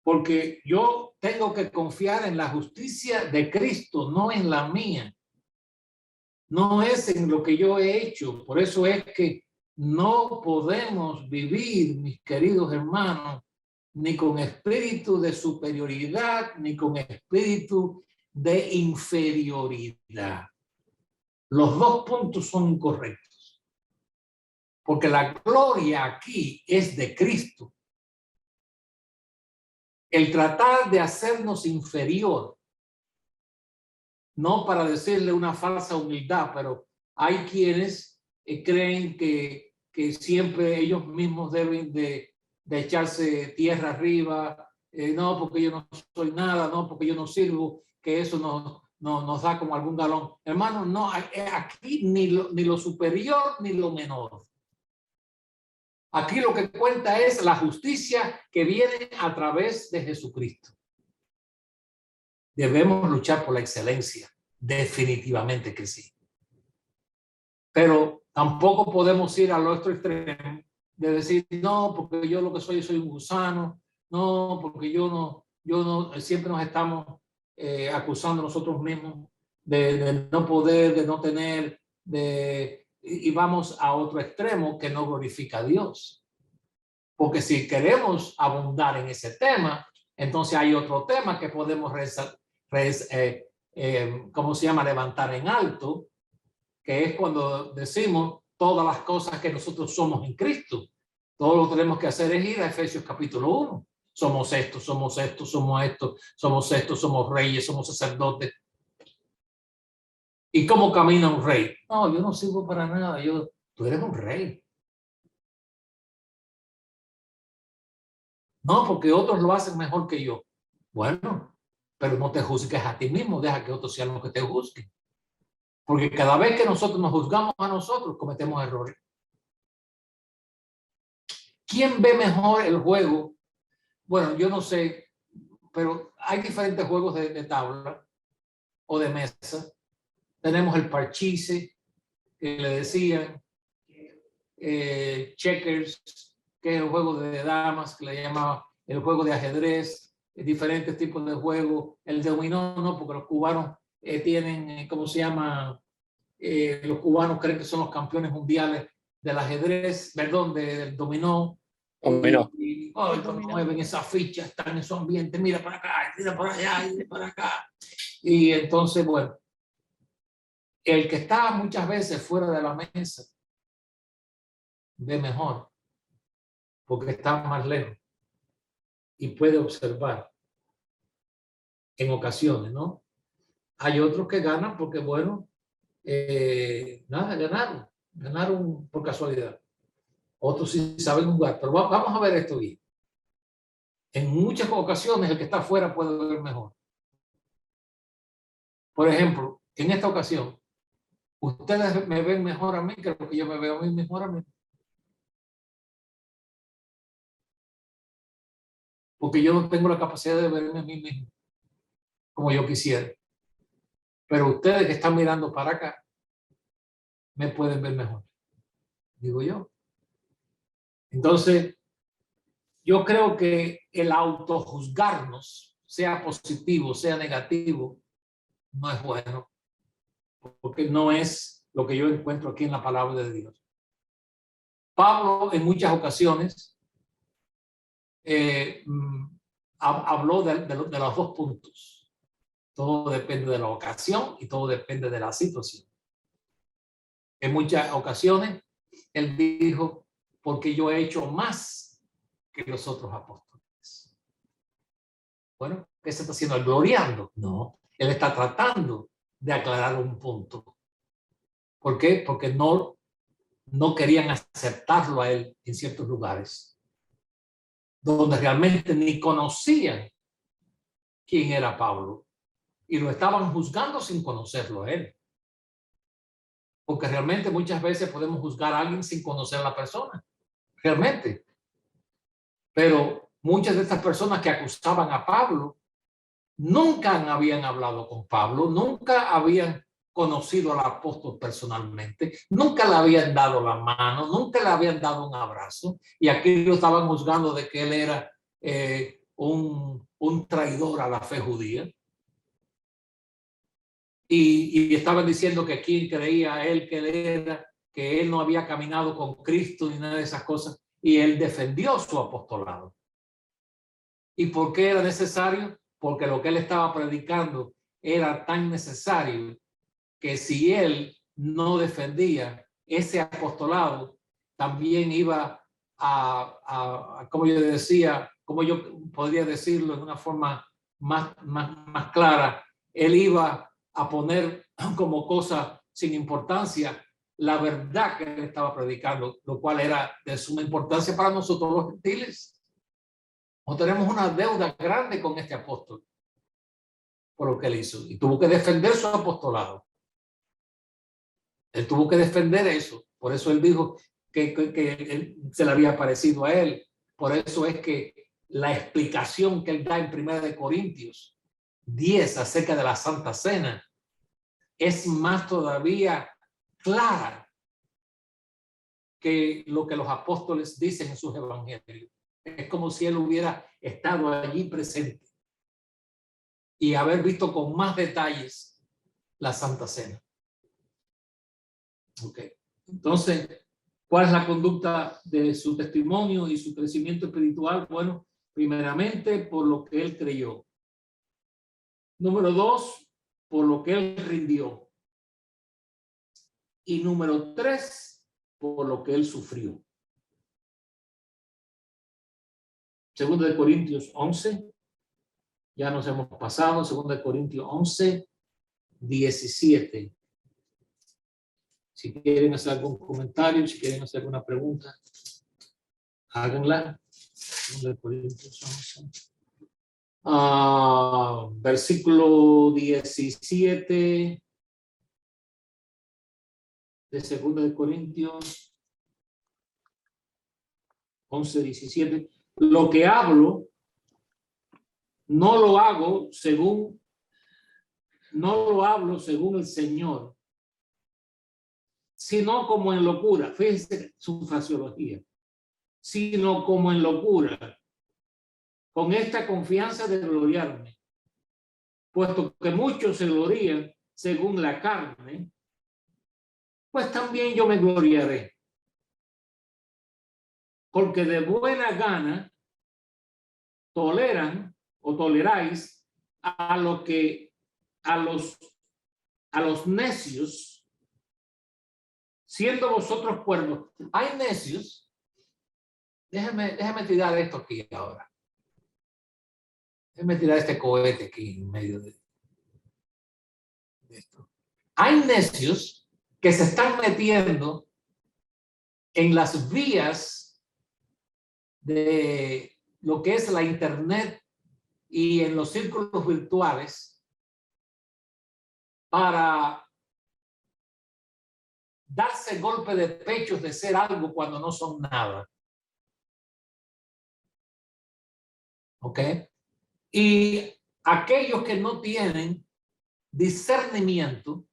porque yo tengo que confiar en la justicia de Cristo, no en la mía. No es en lo que yo he hecho. Por eso es que no podemos vivir, mis queridos hermanos, ni con espíritu de superioridad, ni con espíritu de inferioridad. Los dos puntos son incorrectos. Porque la gloria aquí es de Cristo. El tratar de hacernos inferior, no para decirle una falsa humildad, pero hay quienes creen que siempre ellos mismos deben de echarse tierra arriba, no porque yo no soy nada, no porque yo no sirvo, que eso nos da como algún galón. Hermano, no, aquí ni lo superior ni lo menor. Aquí lo que cuenta es la justicia que viene a través de Jesucristo. Debemos luchar por la excelencia, definitivamente que sí. Pero tampoco podemos ir al otro extremo de decir, no, porque yo lo que soy un gusano, no, porque yo no, siempre nos estamos acusando nosotros mismos de no poder, de no tener, y vamos a otro extremo que no glorifica a Dios. Porque si queremos abundar en ese tema, entonces hay otro tema que podemos ¿cómo se llama? Levantar en alto, que es cuando decimos todas las cosas que nosotros somos en Cristo. Todo lo que tenemos que hacer es ir a Efesios capítulo 1. Somos esto, somos esto, somos esto, somos esto, somos reyes, somos sacerdotes. ¿Y cómo camina un rey? No, yo no sirvo para nada. Tú eres un rey. No, porque otros lo hacen mejor que yo. Bueno, pero no te juzgues a ti mismo, deja que otros sean los que te juzguen. Porque cada vez que nosotros nos juzgamos a nosotros, cometemos errores. ¿Quién ve mejor el juego? Bueno, yo no sé, pero hay diferentes juegos de tabla o de mesa. Tenemos el parchís, que le decían, checkers, que es el juego de damas, que le llamaba el juego de ajedrez, diferentes tipos de juegos. El dominó no, porque los cubanos tienen, ¿cómo se llama? Los cubanos creen que son los campeones mundiales del ajedrez, perdón, del dominó. Dominó. Cuando mueven esas fichas, están en su ambiente, mira para acá, mira para allá, mira para acá. Y entonces, bueno, el que está muchas veces fuera de la mesa ve mejor, porque está más lejos y puede observar en ocasiones, ¿no? Hay otros que ganan porque, bueno, nada, ganaron por casualidad. Otros sí saben jugar, pero vamos a ver esto bien. En muchas ocasiones el que está afuera puede ver mejor. Por ejemplo, en esta ocasión, ustedes me ven mejor a mí que lo que yo me veo a mí mejor a mí. Porque yo no tengo la capacidad de verme a mí mismo como yo quisiera. Pero ustedes que están mirando para acá, me pueden ver mejor, digo yo. Entonces, yo creo que el autojuzgarnos, sea positivo, sea negativo, no es bueno, porque no es lo que yo encuentro aquí en la palabra de Dios. Pablo en muchas ocasiones habló de los dos puntos. Todo depende de la ocasión y todo depende de la situación. En muchas ocasiones él dijo, porque yo he hecho más que los otros apóstoles. Bueno, ¿qué se está haciendo? ¿El gloriando? No, él está tratando de aclarar un punto. ¿Por qué? Porque no querían aceptarlo a él en ciertos lugares, donde realmente ni conocían quién era Pablo y lo estaban juzgando sin conocerlo a él. Porque realmente muchas veces podemos juzgar a alguien sin conocer a la persona, realmente. Pero muchas de estas personas que acusaban a Pablo nunca habían hablado con Pablo, nunca habían conocido al apóstol personalmente, nunca le habían dado la mano, nunca le habían dado un abrazo, y aquí lo estaban juzgando de que él era un traidor a la fe judía. Y estaban diciendo que quién creía a él que él era, que él no había caminado con Cristo ni nada de esas cosas, y él defendió su apostolado. ¿Y por qué era necesario? Porque lo que él estaba predicando era tan necesario que si él no defendía ese apostolado, también iba como yo decía, como yo podría decirlo de una forma más clara, él iba a poner como cosa sin importancia la verdad que él estaba predicando, lo cual era de suma importancia para nosotros los gentiles. No tenemos una deuda grande con este apóstol por lo que él hizo, y tuvo que defender su apostolado. Él tuvo que defender eso. Por eso él dijo que él se le había parecido a él. Por eso es que la explicación que él da en 1 Corintios 10 acerca de la Santa Cena es más todavía clara que lo que los apóstoles dicen en sus evangelios. Es como si él hubiera estado allí presente y haber visto con más detalles la Santa Cena. Ok, entonces, ¿cuál es la conducta de su testimonio y su crecimiento espiritual? Bueno, primeramente por lo que él creyó. Número 2, por lo que él rindió. Y número 3, por lo que él sufrió. 2 Corintios 11, ya nos hemos pasado, 2 Corintios 11, 17. Si quieren hacer algún comentario, si quieren hacer alguna pregunta, háganla. 2 Corintios 11. Versículo 17 de 2 Corintios 11, 17. Lo que hablo, no lo hablo según el Señor, sino como en locura. Fíjense su fraseología. sino como en locura, con esta confianza de gloriarme, puesto que muchos se glorían según la carne, pues también yo me gloriaré. Porque de buena gana toleran o toleráis a los necios, siendo vosotros cuerdos. Hay necios. Déjame tirar esto aquí ahora. Déjame tirar este cohete aquí en medio de esto. Hay necios que se están metiendo en las vías de lo que es la internet y en los círculos virtuales para darse golpe de pecho de ser algo cuando no son nada. ¿Ok? Y aquellos que no tienen discernimiento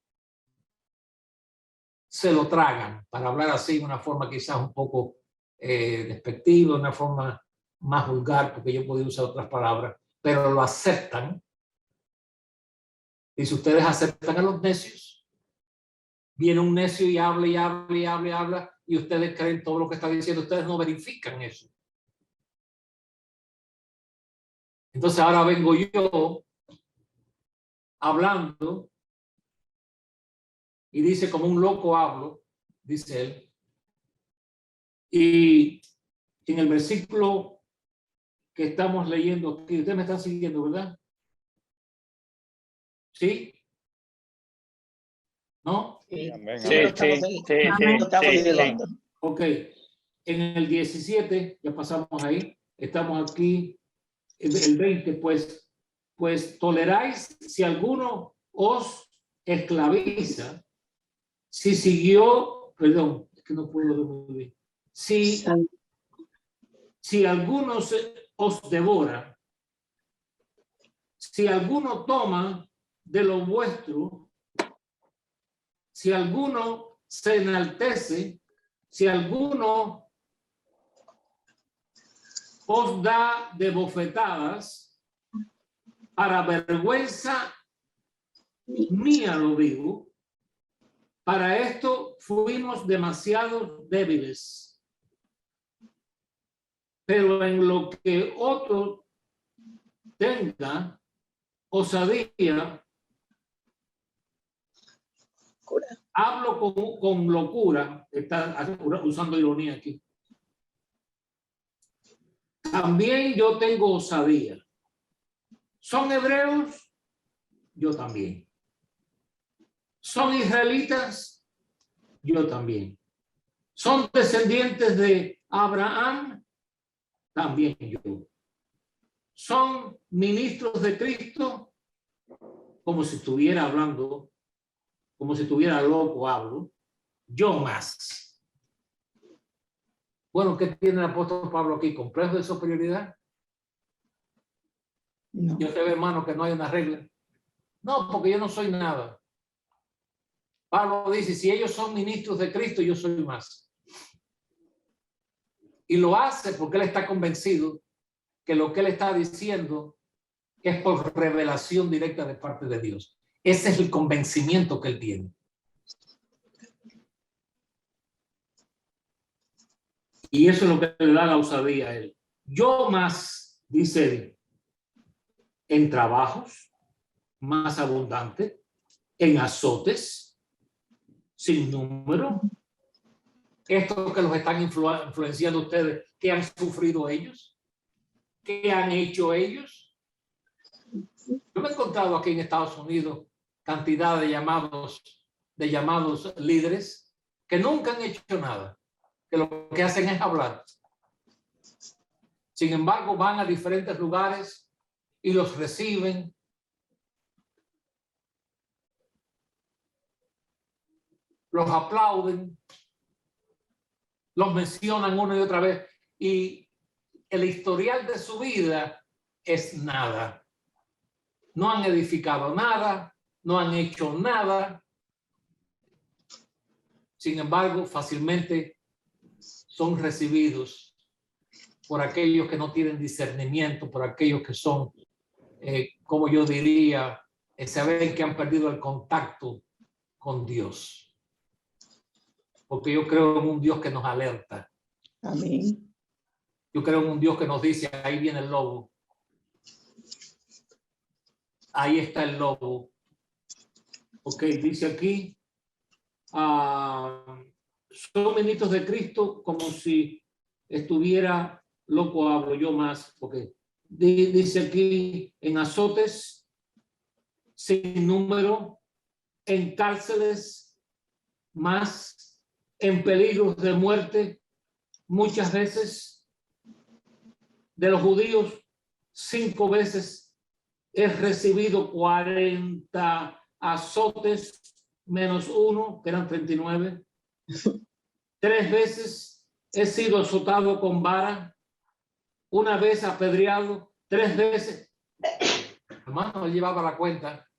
se lo tragan, para hablar así de una forma quizás un poco despectiva, una forma más vulgar, porque yo podría usar otras palabras, pero lo aceptan. Y si ustedes aceptan a los necios, viene un necio y habla y habla y habla y habla, y ustedes creen todo lo que está diciendo, ustedes no verifican eso. Entonces ahora vengo yo hablando y dice, como un loco hablo, dice él. Y en el versículo que estamos leyendo aquí, ustedes me están siguiendo, ¿verdad? ¿Sí? ¿No? Sí, Amén, sí, amén. lo estamos leyendo. Ok. En el 17, ya pasamos ahí, estamos aquí, el 20, pues toleráis si alguno os esclaviza, si siguió, perdón, es que no puedo ver muy bien. Si alguno os devora, si alguno toma de lo vuestro, si alguno se enaltece, si alguno os da de bofetadas, para vergüenza mía lo digo, para esto fuimos demasiado débiles. Pero en lo que otro tenga osadía, hablo con locura, está usando ironía aquí. También yo tengo osadía. ¿Son hebreos? Yo también. ¿Son israelitas? Yo también. ¿Son descendientes de Abraham? También yo. ¿Son ministros de Cristo? Como si estuviera hablando, como si estuviera loco hablo. Yo más. Bueno, ¿qué tiene el apóstol Pablo aquí? ¿Complejo de superioridad? No. Yo te veo, hermano, que no hay una regla. No, porque yo no soy nada. Pablo dice, si ellos son ministros de Cristo, yo soy más. Y lo hace porque él está convencido que lo que él está diciendo es por revelación directa de parte de Dios. Ese es el convencimiento que él tiene. Y eso es lo que le da la osadía a él. Yo más, dice él, en trabajos más abundantes, en azotes sin número. Esto que los están influenciando ustedes, ¿qué han sufrido ellos? ¿Qué han hecho ellos? Yo me he encontrado aquí en Estados Unidos cantidad de llamados líderes que nunca han hecho nada, que lo que hacen es hablar. Sin embargo, van a diferentes lugares y los reciben. Los aplauden, los mencionan una y otra vez, y el historial de su vida es nada. No han edificado nada, no han hecho nada. Sin embargo, fácilmente son recibidos por aquellos que no tienen discernimiento, por aquellos que son, como yo diría, saben que han perdido el contacto con Dios. Porque yo creo en un Dios que nos alerta. Amén. Yo creo en un Dios que nos dice, ahí viene el lobo. Ahí está el lobo. Ok, dice aquí, son ministros de Cristo como si estuviera loco, hablo yo más, porque dice aquí en azotes sin número, en cárceles más, en peligros de muerte, muchas veces. De los judíos, 5 veces he recibido 40 azotes menos 1, que eran 39. 3 veces he sido azotado con vara, 1 vez apedreado, 3 veces. Hermano, él llevaba la cuenta.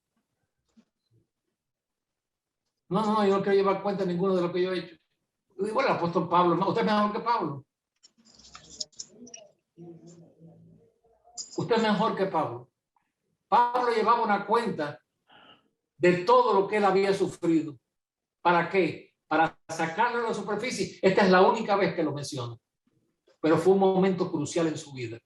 No, yo no quiero llevar cuenta de ninguno de lo que yo he hecho. Bueno, el apóstol Pablo, no, usted es mejor que Pablo. Usted es mejor que Pablo. Pablo llevaba una cuenta de todo lo que él había sufrido. ¿Para qué? Para sacarlo a la superficie. Esta es la única vez que lo menciono. Pero fue un momento crucial en su vida.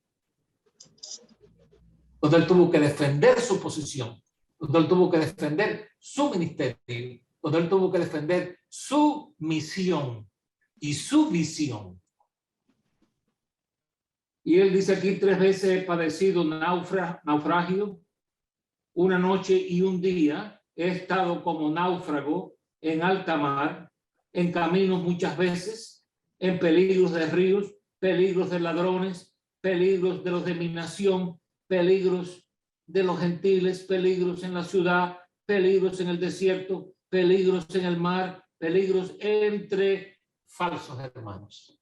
Donde él tuvo que defender su posición. Donde él tuvo que defender su ministerio. Donde él tuvo que defender su misión y su visión. Y él dice aquí 3 veces he padecido naufragio, 1 noche y 1 día. He estado como náufrago en alta mar, en caminos muchas veces, en peligros de ríos, peligros de ladrones, peligros de los de mi nación, peligros de los gentiles, peligros en la ciudad, peligros en el desierto, peligros en el mar, peligros entre falsos hermanos.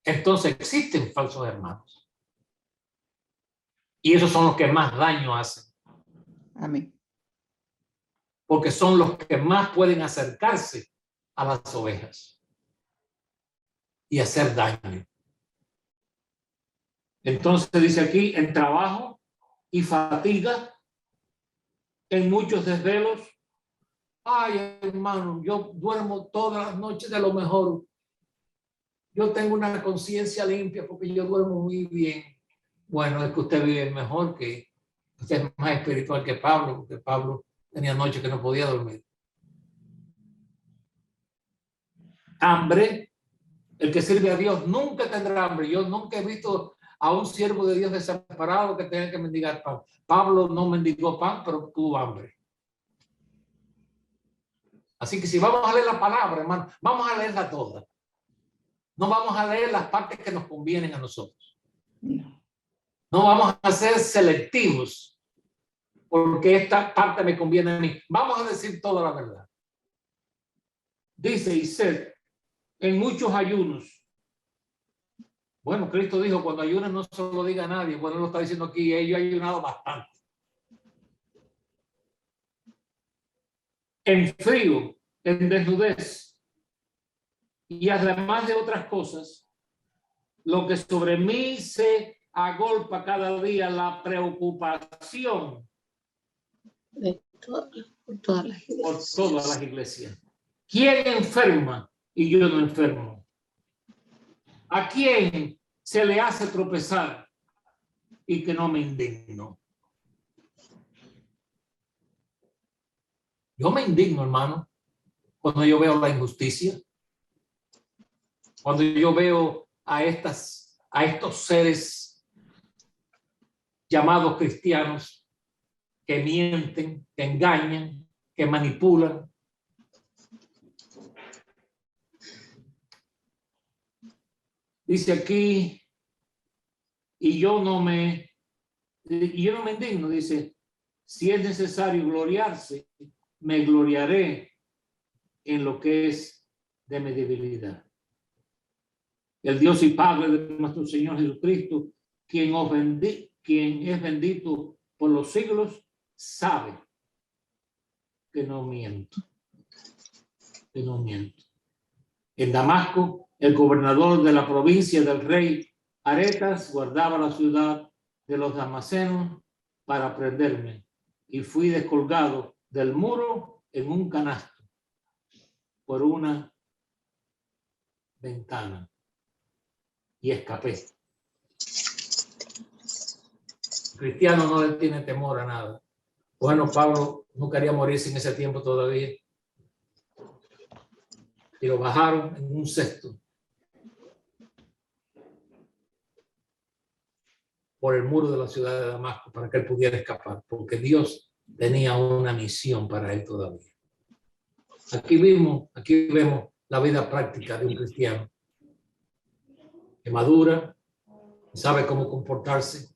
Entonces existen falsos hermanos. Y esos son los que más daño hacen. Amén. Porque son los que más pueden acercarse a las ovejas y hacer daño. Entonces dice aquí, en trabajo y fatiga, en muchos desvelos. Ay, hermano, yo duermo todas las noches de lo mejor. Yo tengo una conciencia limpia porque yo duermo muy bien. Bueno, es que usted vive mejor, que usted es más espiritual que Pablo, porque Pablo tenía noches que no podía dormir. Hambre, el que sirve a Dios nunca tendrá hambre. Yo nunca he visto a un siervo de Dios desamparado que tenga que mendigar pan. Pablo no mendigó pan, pero tuvo hambre. Así que si vamos a leer la palabra, hermano, vamos a leerla toda. No vamos a leer las partes que nos convienen a nosotros. No vamos a ser selectivos porque esta parte me conviene a mí. Vamos a decir toda la verdad. Dice, y sed en muchos ayunos. Bueno, Cristo dijo, cuando ayunas no se lo diga a nadie. Bueno, lo está diciendo aquí, yo he ayunado bastante. En frío, en desnudez. Y además de otras cosas, lo que sobre mí se agolpa cada día, la preocupación Por todas las iglesias. Por todas las iglesias. ¿Quién enferma y yo no enfermo? ¿A quién se le hace tropezar y que no me indigno? Yo me indigno, hermano, cuando yo veo la injusticia, cuando yo veo a estos seres llamados cristianos que mienten, que engañan, que manipulan. Dice aquí, y yo no me indigno, dice, si es necesario gloriarse, me gloriaré en lo que es de mi debilidad. El Dios y Padre de nuestro Señor Jesucristo, quien es bendito por los siglos, sabe que no miento. Que no miento. En Damasco, El gobernador de la provincia del rey Aretas guardaba la ciudad de los Damascenos para prenderme, y fui descolgado del muro en un canasto por una ventana y escapé. El cristiano no le tiene temor a nada. Bueno, Pablo no quería morirse en ese tiempo todavía. Y lo bajaron en un cesto por el muro de la ciudad de Damasco para que él pudiera escapar, porque Dios tenía una misión para él todavía. Aquí vemos la vida práctica de un cristiano que madura, que sabe cómo comportarse,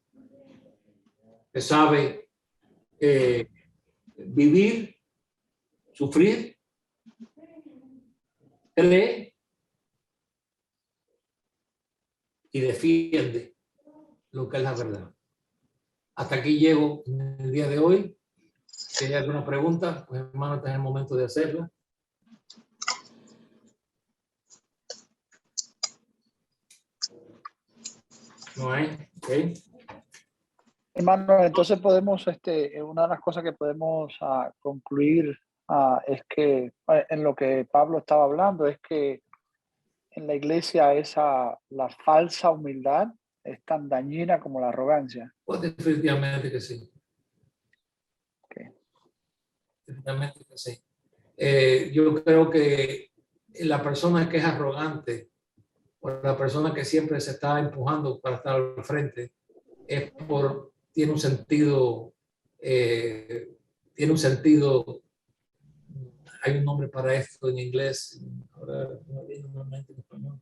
que sabe vivir, sufrir, cree y defiende lo que es la verdad. Hasta aquí llego en el día de hoy. Si hay alguna pregunta, pues hermano, este es el momento de hacerla. No hay, ok. Hermano, entonces podemos, una de las cosas que podemos concluir es que en lo que Pablo estaba hablando es que en la iglesia la falsa humildad es tan dañina como la arrogancia. Pues definitivamente que sí. Okay. Definitivamente que sí. Yo creo que la persona que es arrogante o la persona que siempre se está empujando para estar al frente tiene un sentido, hay un nombre para esto en inglés, ahora no viene normalmente en español,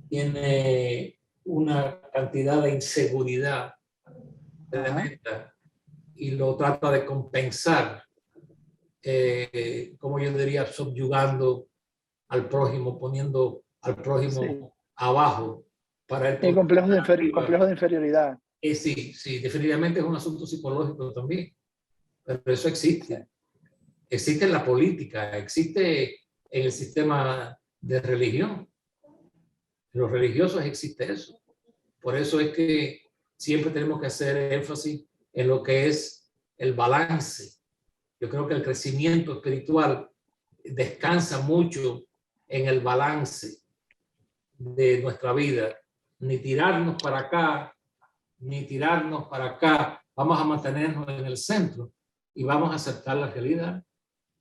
tiene una cantidad de inseguridad tremenda y lo trata de compensar, como yo diría, subyugando al prójimo, poniendo al prójimo abajo para el complejo de inferioridad. Sí, definitivamente es un asunto psicológico también, pero eso existe. Existe en la política, existe en el sistema de religión. En los religiosos existe eso. Por eso es que siempre tenemos que hacer énfasis en lo que es el balance. Yo creo que el crecimiento espiritual descansa mucho en el balance de nuestra vida. Ni tirarnos para acá, ni tirarnos para acá. Vamos a mantenernos en el centro y vamos a aceptar la realidad,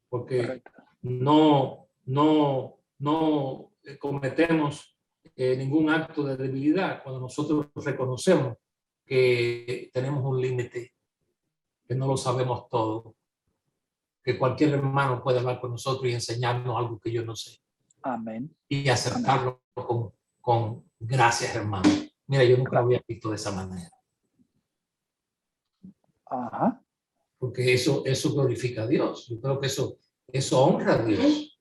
porque no cometemos ningún acto de debilidad cuando nosotros reconocemos que tenemos un límite, que no lo sabemos todo, que cualquier hermano puede hablar con nosotros y enseñarnos algo que yo no sé. Amén. Y aceptarlo con gracias, hermano. Mira, yo nunca lo había visto de esa manera. Ajá. Porque eso glorifica a Dios. Yo creo que eso honra a Dios.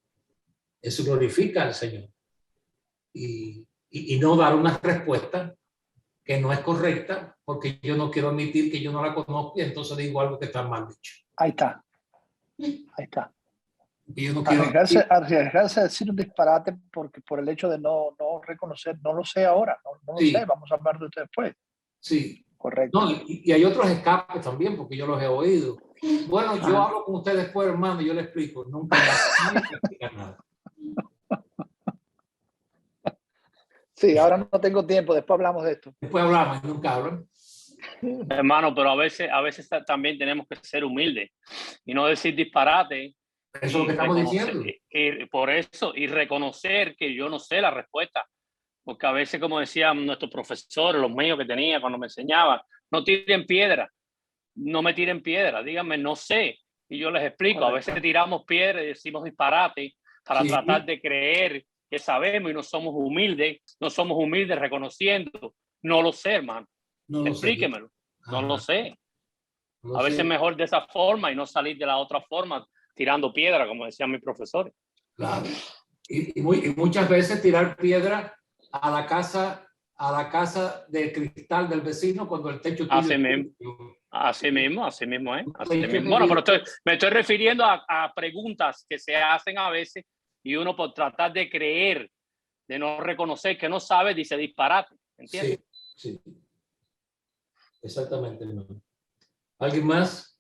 Eso glorifica al Señor. Y no dar una respuesta que no es correcta porque yo no quiero admitir que yo no la conozco y entonces digo algo que está mal dicho. Ahí está. Ahí está. Y yo no quiero arriesgarse a decir un disparate porque por el hecho de no reconocer, no lo sé ahora, no lo sé, vamos a hablar de usted después. Sí. Correcto. No, y hay otros escapes también porque yo los he oído. Bueno, yo hablo con usted después, hermano, y yo le explico. Nunca explica nada. Sí, ahora no tengo tiempo, después hablamos de esto. Después hablamos y nunca hablan. Hermano, pero a veces también tenemos que ser humildes y no decir disparate. Eso es lo que estamos diciendo. Y por eso, y reconocer que yo no sé la respuesta. Porque a veces, como decían nuestros profesores, los míos que tenía cuando me enseñaban, no tiren piedra, no me tiren piedra, díganme, no sé. Y yo les explico, a veces tiramos piedra y decimos disparate para tratar de creer que sabemos y no somos humildes reconociendo. No lo sé, hermano. No lo Explíquemelo. Sé. No lo sé. No a veces sé. es mejor de esa forma y no salir de la otra forma tirando piedra, como decían mis profesores. Claro. Y muchas veces tirar piedra a la casa de cristal del vecino cuando el techo Así mismo, así mismo, ¿eh? Así mismo. Bueno, pero me estoy refiriendo a preguntas que se hacen a veces y uno por tratar de creer de no reconocer que no sabe, dice disparate. ¿Entiendes? Sí, sí. Exactamente, hermano. ¿Alguien más?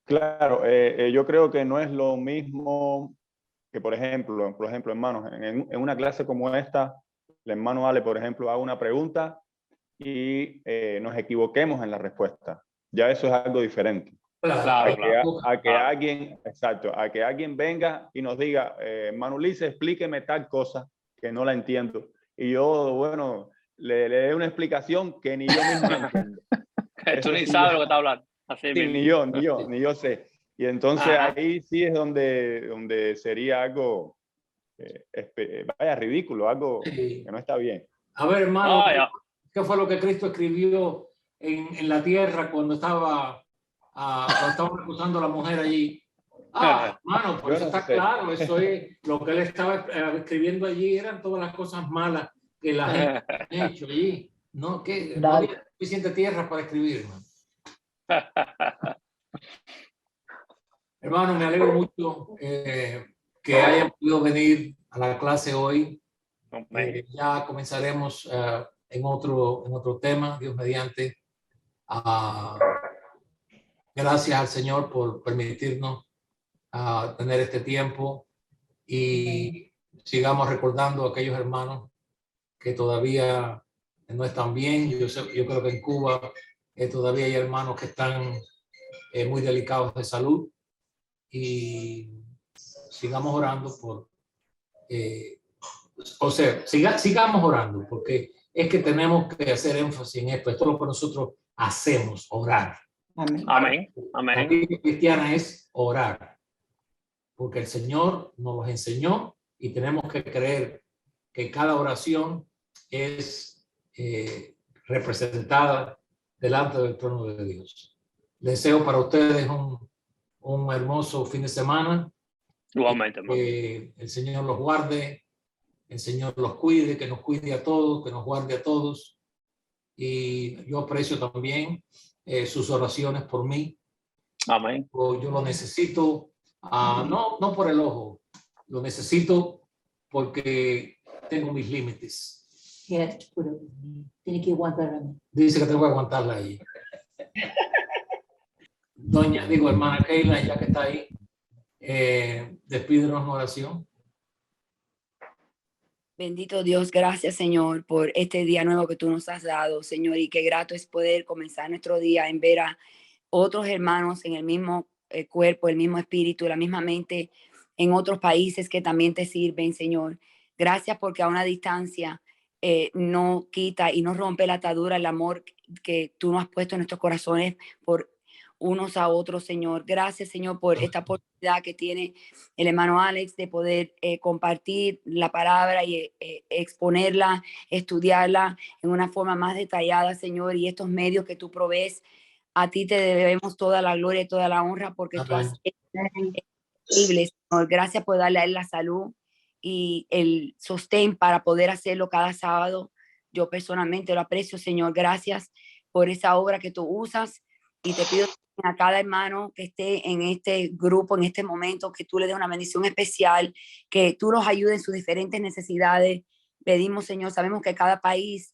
Claro, yo creo que no es lo mismo que, por ejemplo, hermanos, en una clase como esta, el hermano Ale, por ejemplo, haga una pregunta y nos equivoquemos en la respuesta. Ya eso es algo diferente. Claro, A que claro. alguien, exacto, a que alguien venga y nos diga, hermano Ulises, explíqueme tal cosa que no la entiendo. Y yo, bueno, le dé una explicación que ni yo mismo la entiendo. Tú Eso ni sí, sabes lo que está hablando. Así sí, mismo. ni yo sé. Y entonces Ajá. ahí sí es donde sería algo, vaya, ridículo, algo Sí. que no está bien. A ver, hermano, No, ya. ¿qué fue lo que Cristo escribió en la tierra cuando estaba acusando a la mujer allí? Hermano, por Yo eso no está sé. claro, eso es lo que él estaba escribiendo allí, eran todas las cosas malas que la gente ha hecho allí. No, que no Nadie. había suficiente tierra para escribir, hermano. Hermano, me alegro mucho que hayan podido venir a la clase hoy. Ya comenzaremos en otro tema, Dios mediante. Gracias al Señor por permitirnos tener este tiempo y sigamos recordando a aquellos hermanos que todavía no están bien. Yo creo que en Cuba todavía hay hermanos que están muy delicados de salud y sigamos orando sigamos orando porque es que tenemos que hacer énfasis en esto. Esto es lo que nosotros hacemos, orar. Amén. Amén. La Amén. vida cristiana es orar, porque el Señor nos los enseñó y tenemos que creer que cada oración es representada delante del trono de Dios. Deseo para ustedes un hermoso fin de semana. Igualmente, hermano. Que el Señor los guarde, el Señor los cuide, que nos cuide a todos, que nos guarde a todos. Y yo aprecio también sus oraciones por mí. Amén. Yo lo necesito, no por el ojo, lo necesito porque tengo mis límites. Tiene que aguantar. Dice que tengo que aguantarla ahí. Hermana Keila, ya que está ahí, despídenos en oración. Bendito Dios, gracias Señor por este día nuevo que tú nos has dado, Señor, y qué grato es poder comenzar nuestro día en ver a otros hermanos en el mismo cuerpo, el mismo espíritu, la misma mente, en otros países que también te sirven, Señor. Gracias porque a una distancia no quita y no rompe la atadura, el amor que tú nos has puesto en nuestros corazones por unos a otros, Señor. Gracias, Señor, por esta oportunidad que tiene el hermano Alex de poder compartir la palabra y exponerla, estudiarla en una forma más detallada, Señor, y estos medios que tú provees. A ti te debemos toda la gloria y toda la honra porque tú has hecho increíble, Señor. Gracias por darle a él la salud y el sostén para poder hacerlo cada sábado. Yo personalmente lo aprecio, Señor. Gracias por esa obra que tú usas y te pido a cada hermano que esté en este grupo, en este momento, que tú le des una bendición especial, que tú los ayudes en sus diferentes necesidades. Pedimos, Señor, sabemos que cada país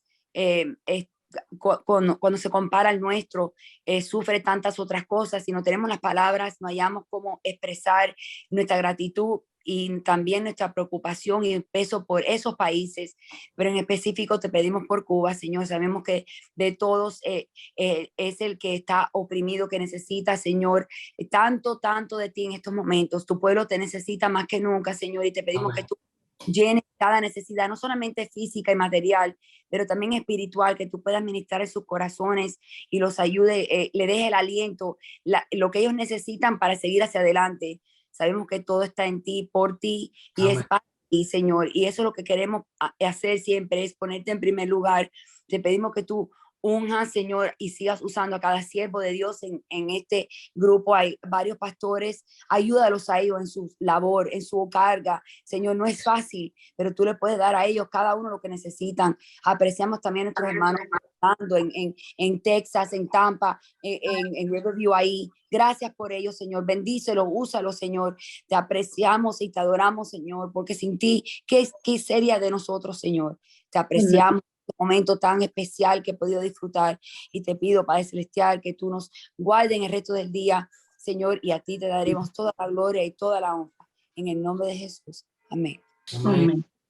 cuando se compara al nuestro, sufre tantas otras cosas y no tenemos las palabras, no hayamos cómo expresar nuestra gratitud y también nuestra preocupación y el peso por esos países, pero en específico te pedimos por Cuba, Señor. Sabemos que de todos es el que está oprimido, que necesita, Señor, tanto de ti en estos momentos. Tu pueblo te necesita más que nunca, Señor, y te pedimos que tú llenes cada necesidad, no solamente física y material, pero también espiritual, que tú puedas ministrar en sus corazones y los ayude, le deje el aliento, lo que ellos necesitan para seguir hacia adelante. Sabemos que todo está en ti, por ti y es para ti, Señor. Y eso es lo que queremos hacer siempre, es ponerte en primer lugar. Te pedimos que tú unja, Señor, y sigas usando a cada siervo de Dios en este grupo. Hay varios pastores, ayúdalos a ellos en su labor, en su carga. Señor, no es fácil, pero tú le puedes dar a ellos cada uno lo que necesitan. Apreciamos también a nuestros hermanos en Texas, en Tampa, en Riverview ahí. Gracias por ellos, Señor. Bendícelos, úsalos, Señor. Te apreciamos y te adoramos, Señor, porque sin ti, ¿qué sería de nosotros, Señor? Te apreciamos. Momento tan especial que he podido disfrutar, y te pido, Padre Celestial, que tú nos guardes en el resto del día, Señor, y a ti te daremos toda la gloria y toda la honra en el nombre de Jesús. Amén. Amén.